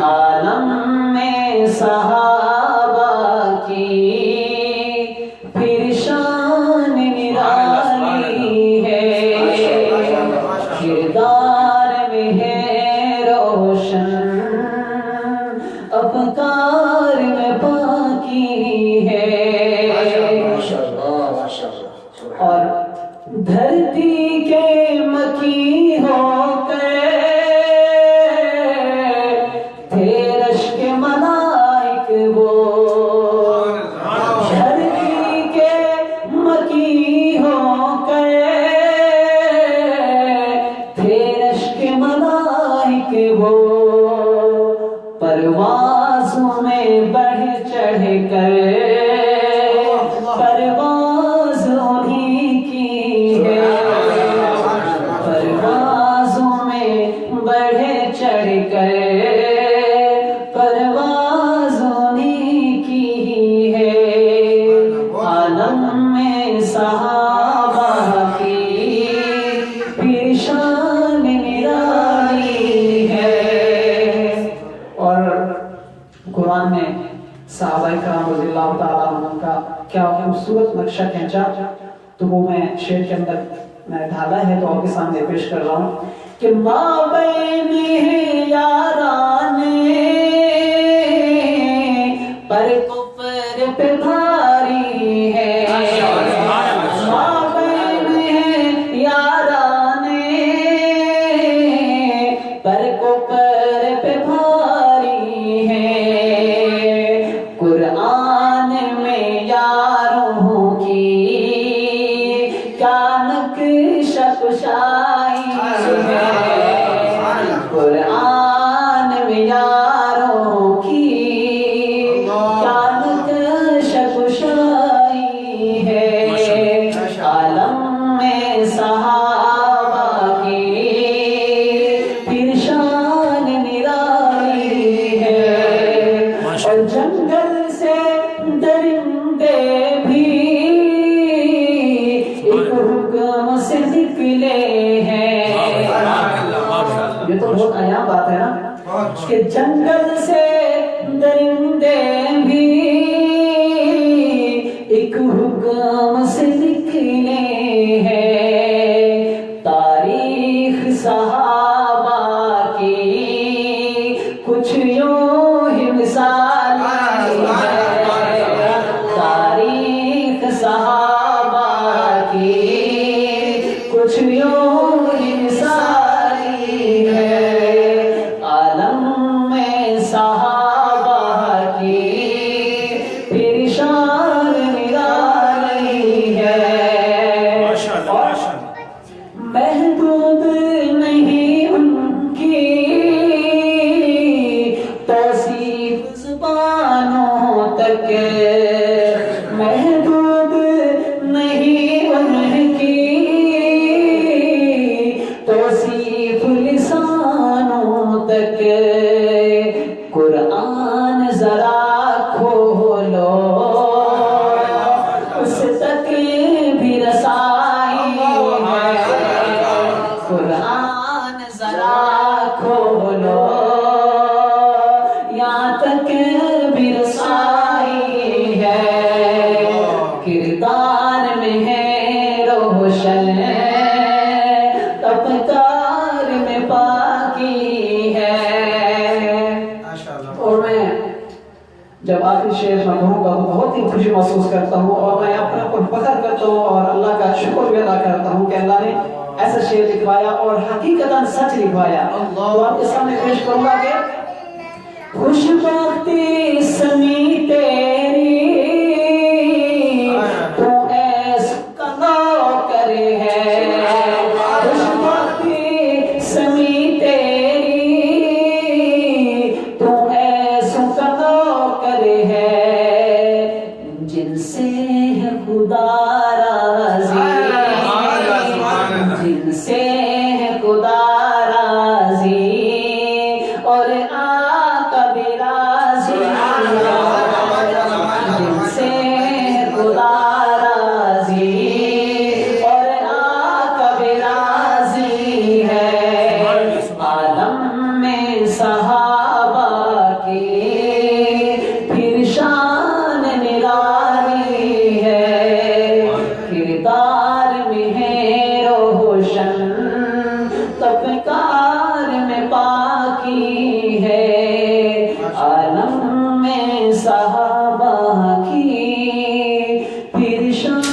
عالم میں صحابہ کی پھر شان نرالی ہے، کردار میں ہے روشن، افکار میں پاکی ہے، اور دھرتی کے مکی ہو کے تھے رشک ملائک وہ، دھرتی کے مکی ہو کے تھے رشک ملائک وہ، پروازوں میں بڑھ چڑھ کر پرواز انہی کی ہے، پروازوں میں بڑھ چڑھ کر پرواز انہی کی ہے، عالم میں صحابہ کی پھر شان نرالی ہے۔ اور قرآن نے صحابہ کرام رضی اللہ تعالیٰ عنہ کا کیا خوبصورت نقشہ کھینچا، تو وہ میں شعر کے اندر میں ڈھالا ہے تو آپ کے سامنے پیش کر رہا ہوں کہ مابین یاران پر کفر پہ بھاری ہے، مابین یاران پر کفر پہ بھاری ہے، قرآن میں یاروں کی کیا نقشہ کشائی ہے، قرآن میں یاروں کی کیا نقشہ کشائی ہے، عالم میں صحابہ کی پھر شان نرالی ہے، اور جنگل سے درندے بھی ایک حکم سے نکلے ہیں، یہ تو بہت عام بات ہے نا کہ جنگل سے درندے بھی ایک حکم سے نکلے ہیں، تاریخ صحابہ کی کچھ یوں ہی مثال ہے، تاریخ صحابہ کی کچھ یوں ہی مثال وصیف لسانوں تک قرآن ذرا کھولو، اس تک بھی رسائی ہے، قرآن ذرا کھولو یہاں تک بھی رسائی ہے، کردار میں ہے روشن طبقار میں پاکی ہے۔ اور میں جب آخری شعر میں پڑھوں گا تو بہت ہی خوشی محسوس کرتا ہوں، اور میں اپنے پر فخر کرتا ہوں اور اللہ کا شکر بھی ادا کرتا ہوں کہ اللہ نے ایسا شعر لکھوایا اور حقیقتاً سچ لکھوایا۔ تو آپ کے سامنے پیش کروں گا کہ خوش بختی سمی تیری تو ایس کا نوکر ہے، خوش بختی سمی تیری تو ایس کا نوکر ہے، جن سے ہے خدا راضی، جن سے ہے خدا راضی اور آقا بھی راضی، جن سے ہے خدا راضی اور آقا بھی راضی ہے، عالم میں صحابہ کی پھر شان نرالی ہے، کردار میں ہے روشن طبقار میں پاکی ہے، عالم میں صحابہ کی پھر شان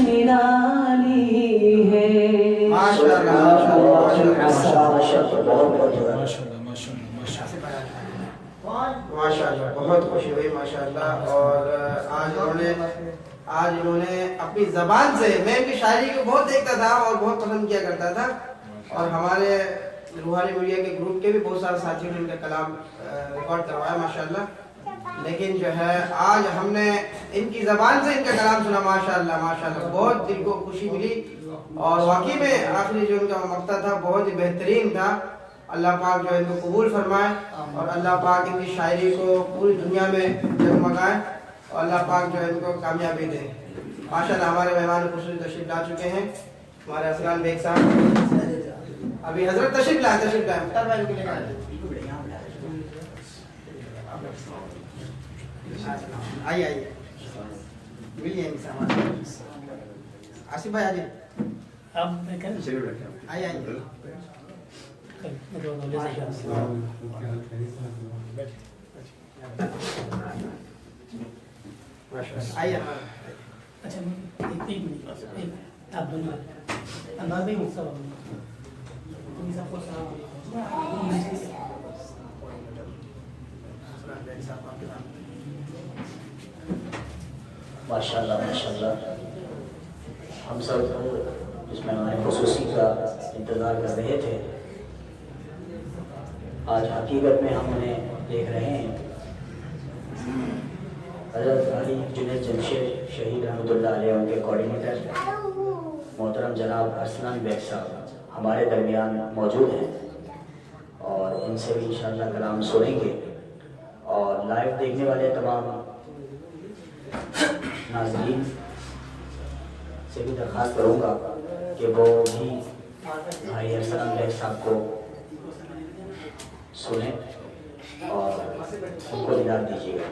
نرالی ہے۔ ماشاءاللہ بہت خوشی ہوئی ماشاءاللہ۔ اور آج انہوں نے اپنی زبان سے، میں ان کی شاعری کو بہت دیکھتا تھا اور بہت پسند کیا کرتا تھا، اور ہمارے روحانی میڈیا کے گروپ کے بھی بہت سارے ساتھیوں نے ان کا کلام ریکارڈ کروایا ماشاءاللہ، لیکن جو ہے آج ہم نے ان کی زبان سے ان کا کلام سنا ماشاءاللہ ماشاءاللہ، بہت دل کو خوشی ملی، اور واقعی میں آخری جو ان کا مقطع تھا بہت ہی بہترین تھا۔ اللہ پاک جو ان کو قبول فرمائے اور اللہ پاک ان کی شاعری کو پوری دنیا میں جگمگائے، اور اللہ پاک جو ہے ان کو کامیابی دے ماشاءاللہ۔ ہمارے مہمان خصوصی تشریف لا چکے ہیں، ہمارے اسلام بیگ صاحب، ابھی حضرت تشریف لائے مختار بھائی کو لے کر آئیے ملیے آصف بھائی آئیے آئیے آئیے اچھا ایک منٹ آپ دونوں انداز میں ماشاءاللہ ماشاءاللہ، ہم سب اس مہمان خصوصی کا انتظار کر رہے تھے، آج حقیقت میں ہم انہیں دیکھ رہے ہیں۔ حضرت علی جنید جمشید شہید رحمۃ اللہ علیہ، ان کے کوارڈینیٹر محترم جناب ارسلان بیگ صاحب ہمارے درمیان موجود ہیں، اور ان سے بھی انشاءاللہ کلام سنیں گے، اور لائیو دیکھنے والے تمام ناظرین سے بھی درخواست کروں گا کہ وہ بھی بھائی ارسلان بیگ صاحب کو سنیں اور ان کو ہدایت دیجیے گا۔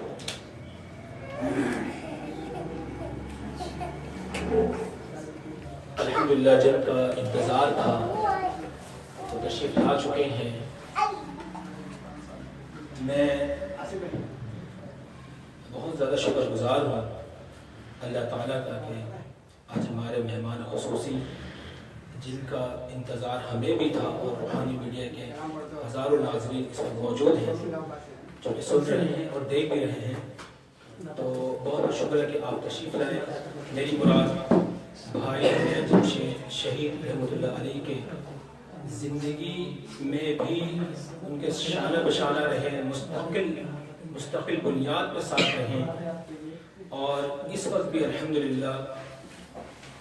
الحمدللہ جن کا انتظار تھا وہ تشریف لا چکے ہیں۔ میں بہت زیادہ شکر گزار ہوں اللہ تعالیٰ کا کہ آج ہمارے مہمان خصوصی جن کا انتظار ہمیں بھی تھا، اور روحانی میڈیا کے ہزاروں ناظرین اس وقت موجود ہیں جو کہ سن رہے ہیں اور دیکھ بھی رہے ہیں، تو بہت بہت شکر ہے کہ آپ تشریف لائے۔ میری مراد بھائی جمشید شہید رحمۃ اللہ علیہ کے زندگی میں بھی ان کے شانہ بشانہ رہے، مستقل بنیاد پر ساتھ رہیں، اور اس وقت بھی الحمدللہ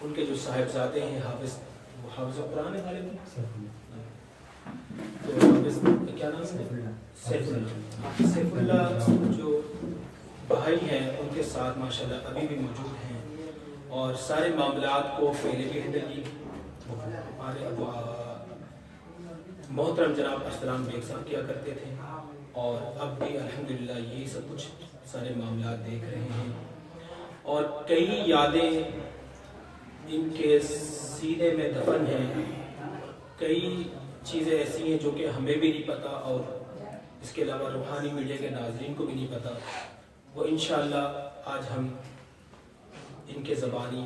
ان کے جو صاحبزادے ہیں حافظ حافظ قرآن ہے تو حافظ کیا نام ہے؟ سیف اللہ جو بھائی ہیں ان کے ساتھ ماشاءاللہ ابھی بھی موجود ہیں اور سارے معاملات کو پہلے بھی ہینڈل کی ہمارے محترم جناب ارسلان بیگ صاحب کیا کرتے تھے اور اب بھی الحمدللہ یہی سب کچھ سارے معاملات دیکھ رہے ہیں اور کئی یادیں ان کے سینے میں دفن ہیں، کئی چیزیں ایسی ہیں جو کہ ہمیں بھی نہیں پتہ اور اس کے علاوہ روحانی میڈیا کے ناظرین کو بھی نہیں پتہ، وہ انشاءاللہ آج ہم ان کے زبانی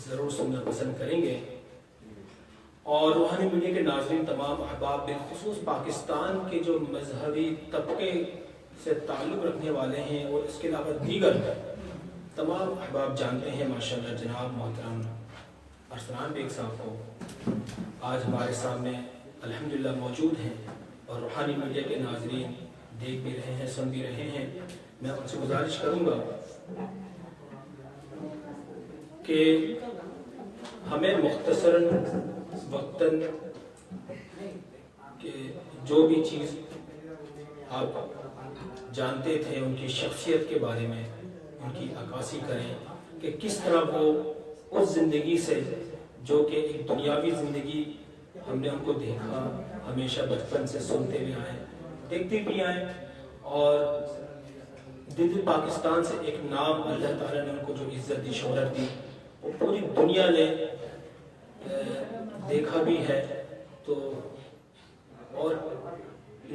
ضرور سننا پسند کریں گے۔ اور روحانی میڈیا کے ناظرین تمام احباب بالخصوص پاکستان کے جو مذہبی طبقے سے تعلق رکھنے والے ہیں اور اس کے علاوہ دیگر تمام احباب جانتے ہیں ماشاءاللہ جناب محترم ارسلان بیگ صاحب کو آج ہمارے سامنے الحمدللہ موجود ہیں اور روحانی میڈیا کے ناظرین دیکھ بھی رہے ہیں، سن بھی رہے ہیں۔ میں ان سے گزارش کروں گا کہ ہمیں مختصراً وقتاً کہ جو بھی چیز آپ جانتے تھے ان کی شخصیت کے بارے میں ان کی عکاسی کریں کہ کس طرح وہ اس زندگی سے جو کہ ایک دنیاوی زندگی ہم نے ان کو دیکھا، ہمیشہ بچپن سے سنتے بھی آئے، دیکھتے بھی آئے اور دل پاکستان سے ایک نام اللہ تعالیٰ نے ان کو جو عزت دی، شہرت دی، وہ پوری دنیا نے دیکھا بھی ہے۔ تو اور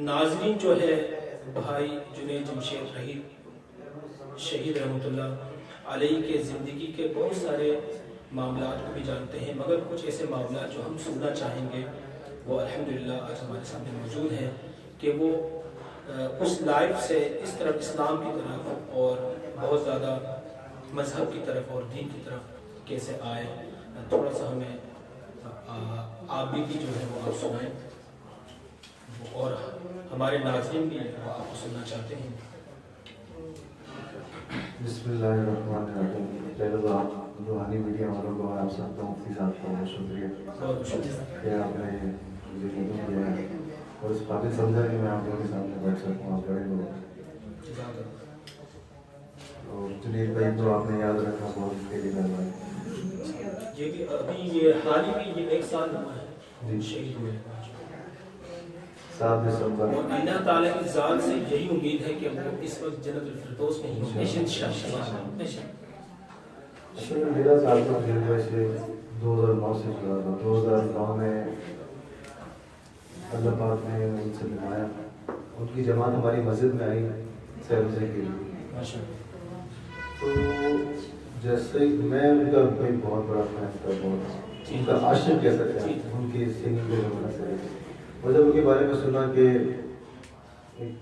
ناظرین جو ہے بھائی جنید جمشید رحیل شہید رحمۃ اللہ علیہ کے زندگی کے بہت سارے معاملات کو بھی جانتے ہیں، مگر کچھ ایسے معاملات جو ہم سننا چاہیں گے وہ الحمدللہ آج ہمارے سامنے موجود ہیں کہ وہ اس لائف سے اس طرف اسلام کی طرف اور بہت زیادہ مذہب کی طرف اور دین کی طرف کیسے آئے۔ تھوڑا سا ہمیں آپ بھی جو ہے وہ آپ سنائیں اور ہمارے ناظرین بھی وہ آپ کو سننا چاہتے ہیں۔ بسم اللہ الرحمن الرحیم۔ پہلے تو آپ روحانی میڈیا والوں کو آپ سب کا مفتی صاحب کا بہت شکریہ کہ آپ نے مجھے موقع دیا ہے اور اس قابل سمجھا کہ میں آپ لوگوں کے سامنے بیٹھ سکوں، آپ بڑے لوگ۔ اور جنید بھائی تو آپ نے یاد رکھنا بہت اس کے لیے مہربانی۔ یہ بھی ابھی یہ حال ہی میں یہ 1 سال ہوا ہے شہید ہوئے 7 دسمبر۔ اور اللہ تعالیٰ کی ذات سے یہی امید ہے کہ وہ اس وقت جنت الفردوس میں ہی ہوں گے۔ میرا تعلق جنید بھائی سے 2009 سے جڑا تھا۔ 2009 میں اللہ پاک نے ان سے ملایا، ان کی جماعت ہماری مسجد میں آئی سیلسے کے لیے۔ تو جیسے میں ان کا کوئی بہت بڑا فین تھا، بہت ان کا عاشق کہہ سکتے ہیں، ان کی سنگنگ کے زمانے سے۔ اور جب ان کے بارے میں سنا کہ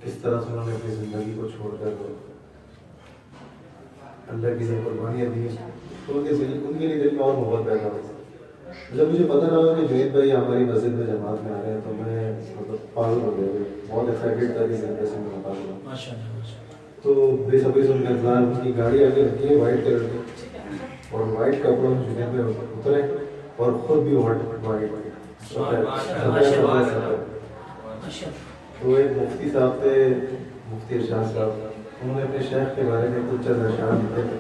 کس طرح سے انہوں نے اپنی زندگی کو چھوڑ کر اللہ کی لیے قربانیاں دی، تو ان کے لیے دل میں اور محبت پیدا ہوئی۔ جب مجھے پتہ لگا کہ جنید بھائی ہماری مسجد میں جماعت میں آ رہے ہیں تو میں پاگل ہو گیا، بہت ایکسائٹیڈ تھا کہ زندگی سے ملاقات ہوا۔ تو بے صبری سے ان کا انتظار، ان کی گاڑی آگے رکھی ہے وائٹ کلر کی اور وائٹ کپڑوں میں جنید میں اترے اور خود بھی وائٹ۔ تو ایک مفتی صاحب تھے، مفتی ارشاد صاحب، انہوں نے اپنے شیخ کے بارے میں کچھ چند اشعار لکھے تھے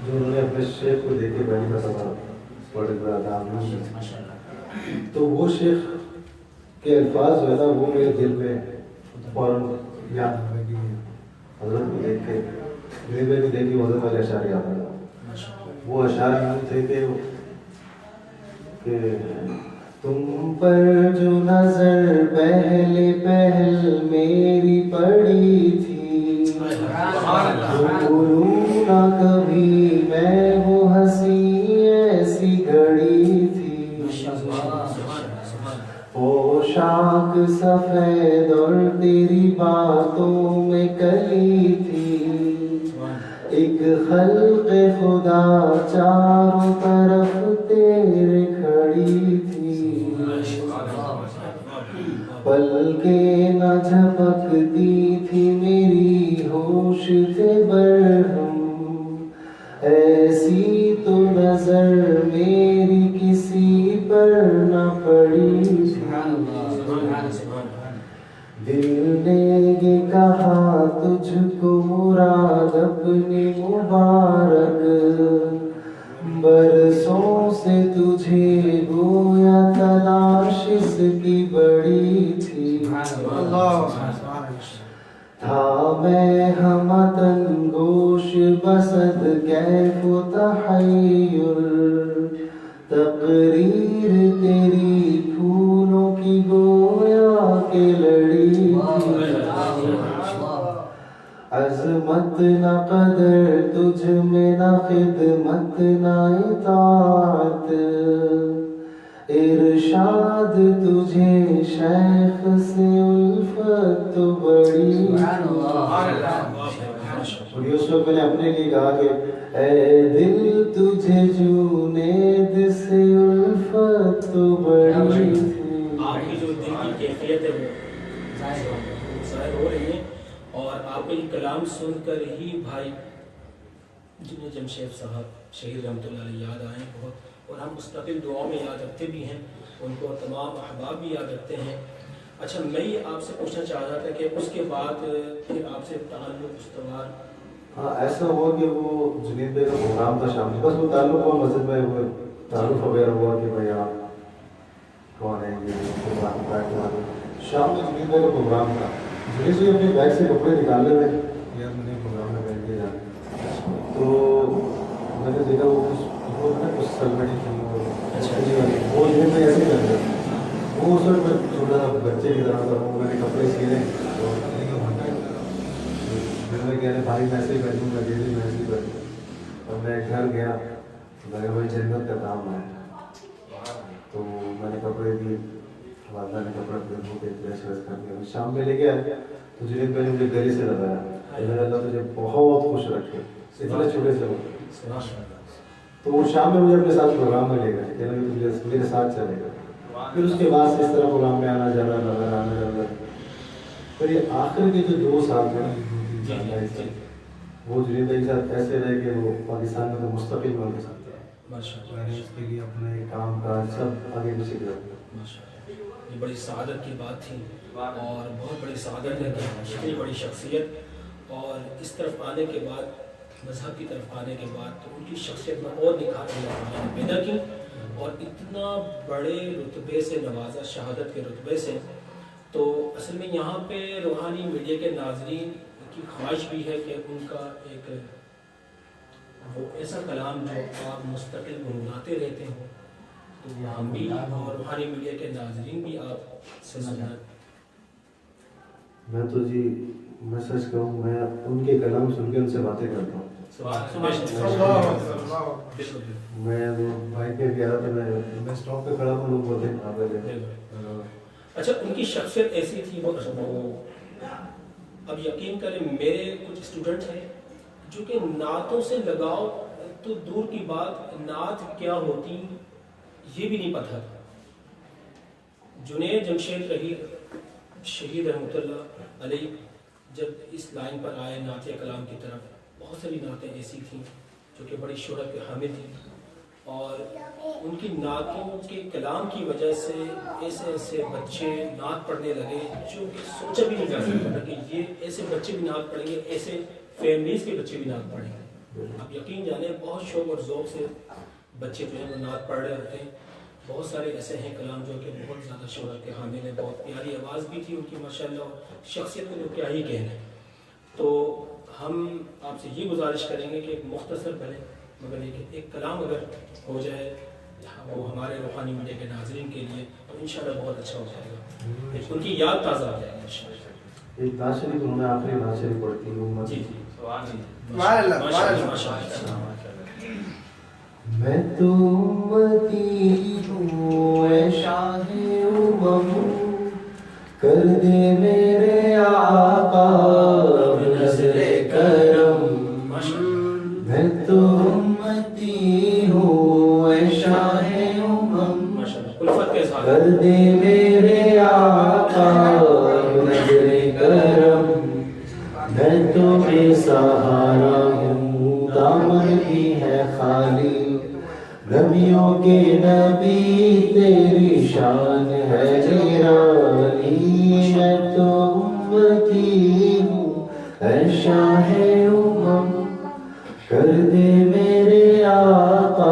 جو انہوں نے اپنے شیخ کو دیکھ کے پہلی مرتبہ بڑے بڑا دام۔ تو وہ شیخ کے الفاظ جو ہے نا وہ میرے دل میں فوراً یاد ہوئے کہ حضرت کو دیکھ کے جنید بھائی کو دیکھ کے حضرت والے اشعار یاد آ گیا۔ وہ اشعار یوں تھے کہ تم پر جو نظر پہل میری پڑی تھی، بھولوں نہ کبھی میں وہ ہنسی ایسی گھڑی تھی، پوشاک سفید اور تیری باتوں میں کلی تھی، ایک خلق خدا چاروں طرف تیرے کھڑی تھی، پلکیں نہ جھپکتی تھی میری ہوش تھے برہم، ایسی تو نظر میری کسی دل نے یہ کہا تجھ کو مراد اپنی مبارک، برسوں سے تجھے گویا تلاش اس کی بڑی تھی، تھا میں ہمتن گوش بسد کیف و تحیر، تقریر تیری پھولوں کی گویا کے لڑی تھی، عظمت نہ قدر تجھ میں نہ خدمت نہ اطاعت، ارشاد تجھے شیخ سے الفت تو بڑی، اور یہ اس وقت میں نے اپنے لیے کہا کہ اے دل تجھے جنید سے الفت تو بڑی آپ کی جو دل کی کیفیت ہے وہ ظاہر ہو رہی ہے، اور آپ کا یہ کلام سن کر ہی بھائی جنہیں جمشید صاحب شہید رحمۃ اللہ علیہ یاد آئے بہت، اور ہم مستقل دعاؤں میں یاد رکھتے بھی ہیں ان کو، تمام احباب بھی یاد رکھتے ہیں۔ اچھا میں یہ آپ سے پوچھنا چاہ رہا تھا کہ اس کے بعد پھر آپ سے تعلق استوار؟ ہاں ایسا ہوا کہ وہ جنید بھائی کا پروگرام تھا شام میں، بس وہ تعلق ہوا مسجد میں، وہ تعارف وغیرہ ہوا کہ بھائی آپ کون ہیں یہ شام میں جنید بھائی کا پروگرام تھا، جنید بھائی اپنے بیگ سے کپڑے نکال رہے تھے یار میں نے پروگرام میں پہن کے جانا، تو میں نے دیکھا وہ کچھ سلمٹی تھی وہ جنید بھائی ایسے ہی کر رہے، وہ اس وقت میں چھوٹا سا بچے کی طرح تھا، وہ میں نے کپڑے سیلے میں کہہ رہے بھائی میں ایسے ہی بیٹھوں گا، ڈیلی میں ایسے ہی بیٹھوں، اور میں گھر گیا لگا بھائی جنت کا کام ہے، تو میں نے کپڑے بھی والدہ نے کپڑے دھو کے پریس ویس کر دیا، شام میں لے کے آیا تو جنید بھائی نے مجھے گلے سے لگایا، اللہ تجھے بہت خوش رکھے، اتنے چھوٹے سے ہو، تو وہ شام میں مجھے اپنے ساتھ پروگرام میں لے گئے، کہنا کہ تجھے میرے ساتھ چلے گا، پھر اس کے بعد سے اس طرح پروگرام میں آنا جانا نظر آنا جانا، پھر یہ آخر کے جو 2 سال میں وہ جنید بھائی کے ساتھ ایسے رہے کہ وہ پاکستان میں تو مستقل میں کے ساتھ میں نے اس کے لیے اپنے کام کاج سب آگے پیچھے کیا، یہ بڑی سعادت کی بات تھی، اور بہت بڑی سعادت ہے کہ اتنی بڑی شخصیت، اور اس طرف آنے کے بعد مذہب کی طرف آنے کے بعد تو ان کی شخصیت میں اور نکھار پیدا کی، اور اتنا بڑے رتبے سے نوازا، شہادت کے رتبے سے۔ تو اصل میں یہاں پہ روحانی میڈیا کے ناظرین کی خواہش بھی ہے کہ ان کا ایک وہ ایسا کلام جو آپ مستقل گنگناتے رہتے ہوں، تو ہم بھی اور روحانی میڈیا کے ناظرین بھی آپ سے سننا۔ میں تو جی میں سچ کہوں میں ان کے کلام سن کے ان سے باتیں کرتا ہوں، میں وہ بائک پہ گیا تھا، میں اسٹاپ پہ کھڑا ہوں، لوگ بولتے ہیں کہاں پہ لے۔ اچھا ان کی شخصیت ایسی تھی، وہ اب یقین کریں میرے کچھ اسٹوڈنٹ ہیں جو کہ نعتوں سے لگاؤ تو دور کی بات، نعت کیا ہوتی یہ بھی نہیں پتہ تھا۔ جنید جمشید رحیل شہید رحمۃ اللہ علیہ جب اس لائن پر آئے نعت کلام کی طرف، بہت ساری نعتیں ایسی تھیں جو کہ بڑی شہرت کے حامل تھیں، اور ان کی نعتوں کے کلام کی وجہ سے ایسے ایسے بچے نعت پڑھنے لگے جو کہ سوچا بھی نہیں جا سکتا تھا کہ یہ ایسے بچے بھی نعت پڑھیں گے، ایسے فیملیز کے بچے بھی نعت پڑھیں گے۔ اب یقین جانیں بہت شوق اور ذوق سے بچے جو ہیں وہ نعت پڑھ رہے ہوتے ہیں۔ بہت سارے ایسے ہیں کلام جو کہ بہت زیادہ شہرت کے حامل ہیں، بہت پیاری آواز بھی تھی ان کی ماشاءاللہ، اور شخصیت کو جو کیا ہی کہنا ہے۔ تو ہم آپ سے یہ گزارش کریں گے کہ ایک مختصر بھلے مگر ایک کلام اگر ہو جائے وہ ہمارے روحانی میڈیا کے ناظرین کے لیے تو انشاءاللہ بہت اچھا ہو جائے گا، ان کی یاد تازہ ہو جائے گا انشاءاللہ۔ ایک نعت شریف انہوں نے آخری نعت شریف پڑھتی ہے جی جی میں تو امتی ہوں اے شاہ امم، کر دے میرے آقا نظر کرم، میں تو امتی ہوں اے شاہ امم، کر دے میرے آقا نظر کرم، میں تو بے سہارا ہوں دامن بھی ہے خالی، نبیوں کے نبی تیری شان ہے نرالی، میں تو امتی ہوں اے شاہ امم، کر دے میرے آقا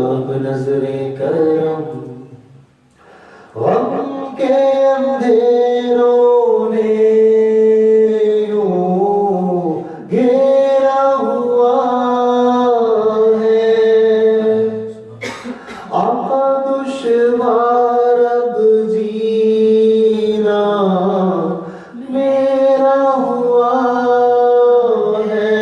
اب نظر کرم، غم کے اندھیروں نے یوں گھیرا ہوا ہے، آقا دشوار اب جینا میرا ہوا ہے،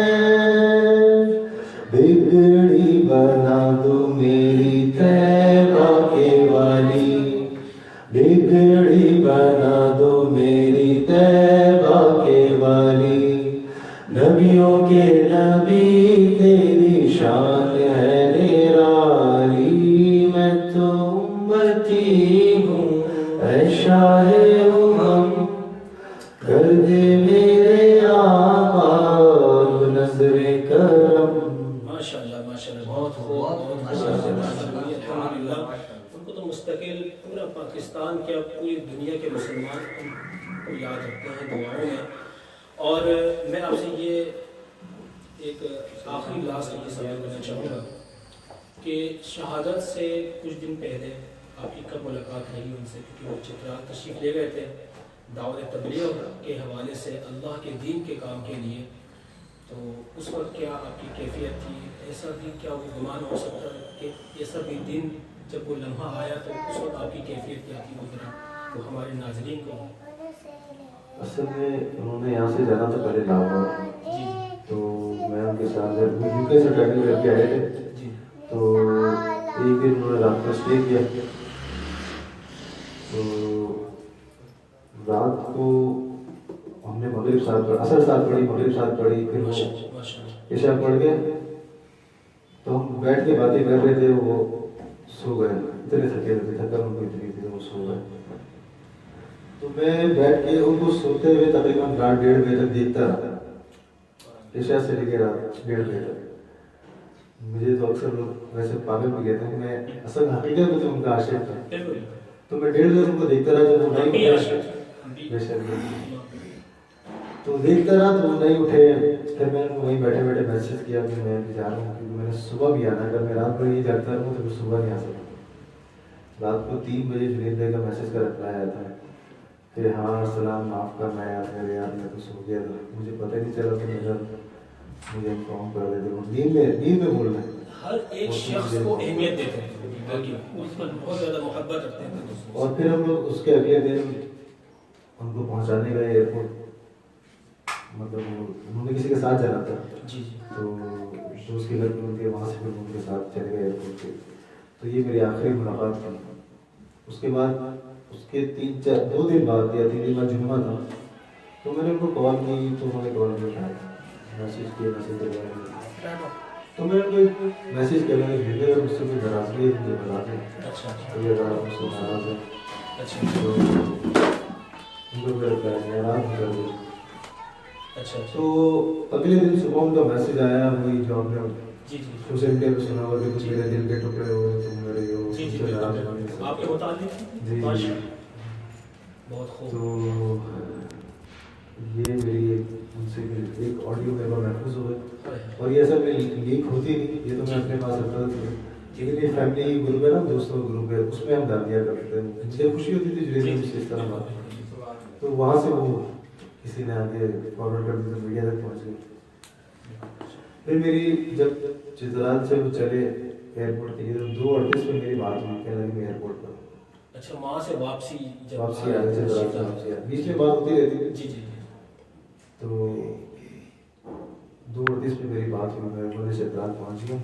بگڑی بنا دو میری طیبہ کے والی، بگڑی بنا دو میری طیبہ کے والی، نبیوں کے نبی تیری شان ہے نرالی، میں تو امتی ہوں اے شاہ امم، کر دے میرے آقا اب نظر کرم۔ ماشاء اللہ ماشاء اللہ، بہت خوب، الحمدللہ۔ ان کو تو مستقل پورا پاکستان کیا پوری دنیا کے مسلمان ان کو یاد رکھتے ہیں دعاؤں میں۔ اور میں آپ سے یہ ایک آخری لاسٹ یہ سوال کرنا چاہوں گا کہ شہادت سے کچھ دن پہلے آپ کی کب ملاقات رہی ان سے، کیونکہ وہ چترال تشریف لے گئے تھے دعوت تبلیغ کے حوالے سے اللہ کے دین کے کام کے لیے، تو اس وقت کیا آپ کی کیفیت تھی؟ ایسا بھی کیا وہ گمان ہو سکتا ہے کہ ایسا بھی دن جب وہ لمحہ آیا تو اس وقت آپ کی کیفیت کیا تھی؟ وہ ذرا وہ ہمارے ناظرین کو۔ اصل میں انہوں نے یہاں سے جانا تھا پہلے لاہور، جی تو میں ان کے ساتھ یو کے سے ٹریول کر کے آئے تھے، جی تو ایک دن انہوں نے رات کو اسٹے کیا، تو رات کو ہم نے مغرب ساتھ پڑھی، عصر ساتھ پڑھی، مغرب ساتھ پڑھی، پھر وہ عشاء پڑھ گئے، تو ہم بیٹھ کے باتیں کر رہے تھے، وہ سو گئے، اتنے تھکے ہوئے، تھکن ان کو اتنی تھی وہ سو گئے، تو میں بیٹھ کے ان کو سوتے ہوئے تقریباً رات 1:30 بجے تک دیکھتا رہا، عشاء سے لے کے رات 1:30 بجے تک۔ مجھے تو اکثر لوگ ویسے پاگل بھی کہتے ہیں کہ میں اصل حقیقت میں تو ان کا عاشق تھا، تو میں 1:30 بجے ان کو دیکھتا رہا، جب وہ نہیں اٹھے، تو دیکھتا رہا تو وہ نہیں اٹھے، پھر میں نے وہیں بیٹھے بیٹھے میسج کیا کہ میں جا رہا ہوں، کیونکہ میں نے صبح بھی آنا، اگر میں رات بھر یہ جاگتا رہوں تو پھر صبح نہیں آ سکتا۔ رات کو 3 بجے جنید بھائی کا میسج کا رپلائی آیا تھا کہ ہاں سلام معاف کرنا ہے یار میں تو سو گیا تھا، مجھے پتہ نہیں چلا کہ میرا مجھے انفارم کر رہے تھے، نیند میں بول رہے ہیں۔ ہر ایک شخص کو اہمیت دیتے ہیں، اس پر بہت زیادہ محبت رکھتے ہیں۔ اور پھر ہم لوگ اس کے اگلے دن ان کو پہنچانے گئے ایئرپورٹ، مطلب انہوں نے کسی کے ساتھ جانا تھا، جی جی، تو دوست کے گھر پہ ان کے، وہاں سے پھر ان کے ساتھ چلے گئے ایئرپورٹ پہ، تو یہ میری آخری ملاقات تھی۔ اس کے بعد اس کے 2 دن بعد یا 3 دن بعد جمعہ تھا، تو میں نے ان کو کال کی تو انہوں نے کال نہیں اٹھایا، میسج کیا، میسج کروایا، تو میں نے ان کو میسج کیا، میں نے بھیجا اگر مجھ سے کوئی ناراضگی ہے مجھے بتا دیں، کوئی اگر آپ مجھ سے ناراض ہے تو ان کو میرا پیار ناراض کر دیں۔ تو اگلے دن صبح ان کا میسج آیا، وہی جو آپ نے سوشل میڈیا پہ سنا ہوا کہ کچھ میرے دل کے ٹکڑے ہوئے، تم میرے آپ کے متعلق جی جی، بہت خوب۔ تو یہ میری ان سے ایک آڈیو میرے پاس محفوظ ہو گئی، اور یہ سب لیک ہوتی نہیں، یہ تو میں اپنے پاس رکھتا تھا، لیکن یہ فیملی گروپ ہے نا، دوستوں گروپ ہے، اس میں ہم ڈال دیا کرتے ہیں، مجھے خوشی ہوتی تھی جنید مجھ سے اس طرح بات، تو وہاں سے وہ کسی نے آگے فارورڈ کر دی تو میڈیا تک پہنچ گئی۔ پھر میری جب چترال سے وہ چلے ایئرپورٹ کے لیے، 2:38 پہ میری بات ہوئی کہنے لگی میں ایئرپورٹ پر۔ اچھا، وہاں سے واپسی آ گئی، چترال سے واپسی بیچ میں بات ہوتی رہتی تھی، جی جی، تو 2:38 پہ میری بات ہوئی، میں انہیں چترال پہنچ گیا،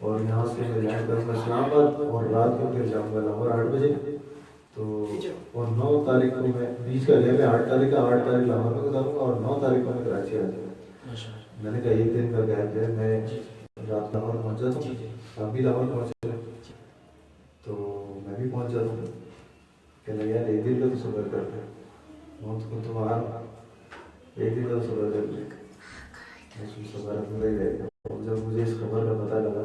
اور یہاں سے میں لینڈ کروں گا اسلام آباد، اور رات کو پھر جاؤں گا لاہور 8 بجے، تو اور 9 تاریخ کو میں بیچ کا گیا، میں 8 تاریخ لاہور میں گزاروں گا، اور 9 تاریخ کو میں کراچی آ جاؤں گا۔ میں نے کہا 1 دن کا گیپ ہے، میں رات لاہور پہنچ جاتا ہوں، آپ بھی لاہور پہنچ گئے تو میں بھی پہنچ جاتا ہوں، کہنے لگا یار 1 دن کا تو صبر کرتے ہیں، موت کو تو آ 1 دن کا صبر کرتے ہیں، صبر ادھورا ہی رہے گا۔ اور جب مجھے اس خبر کا پتہ لگا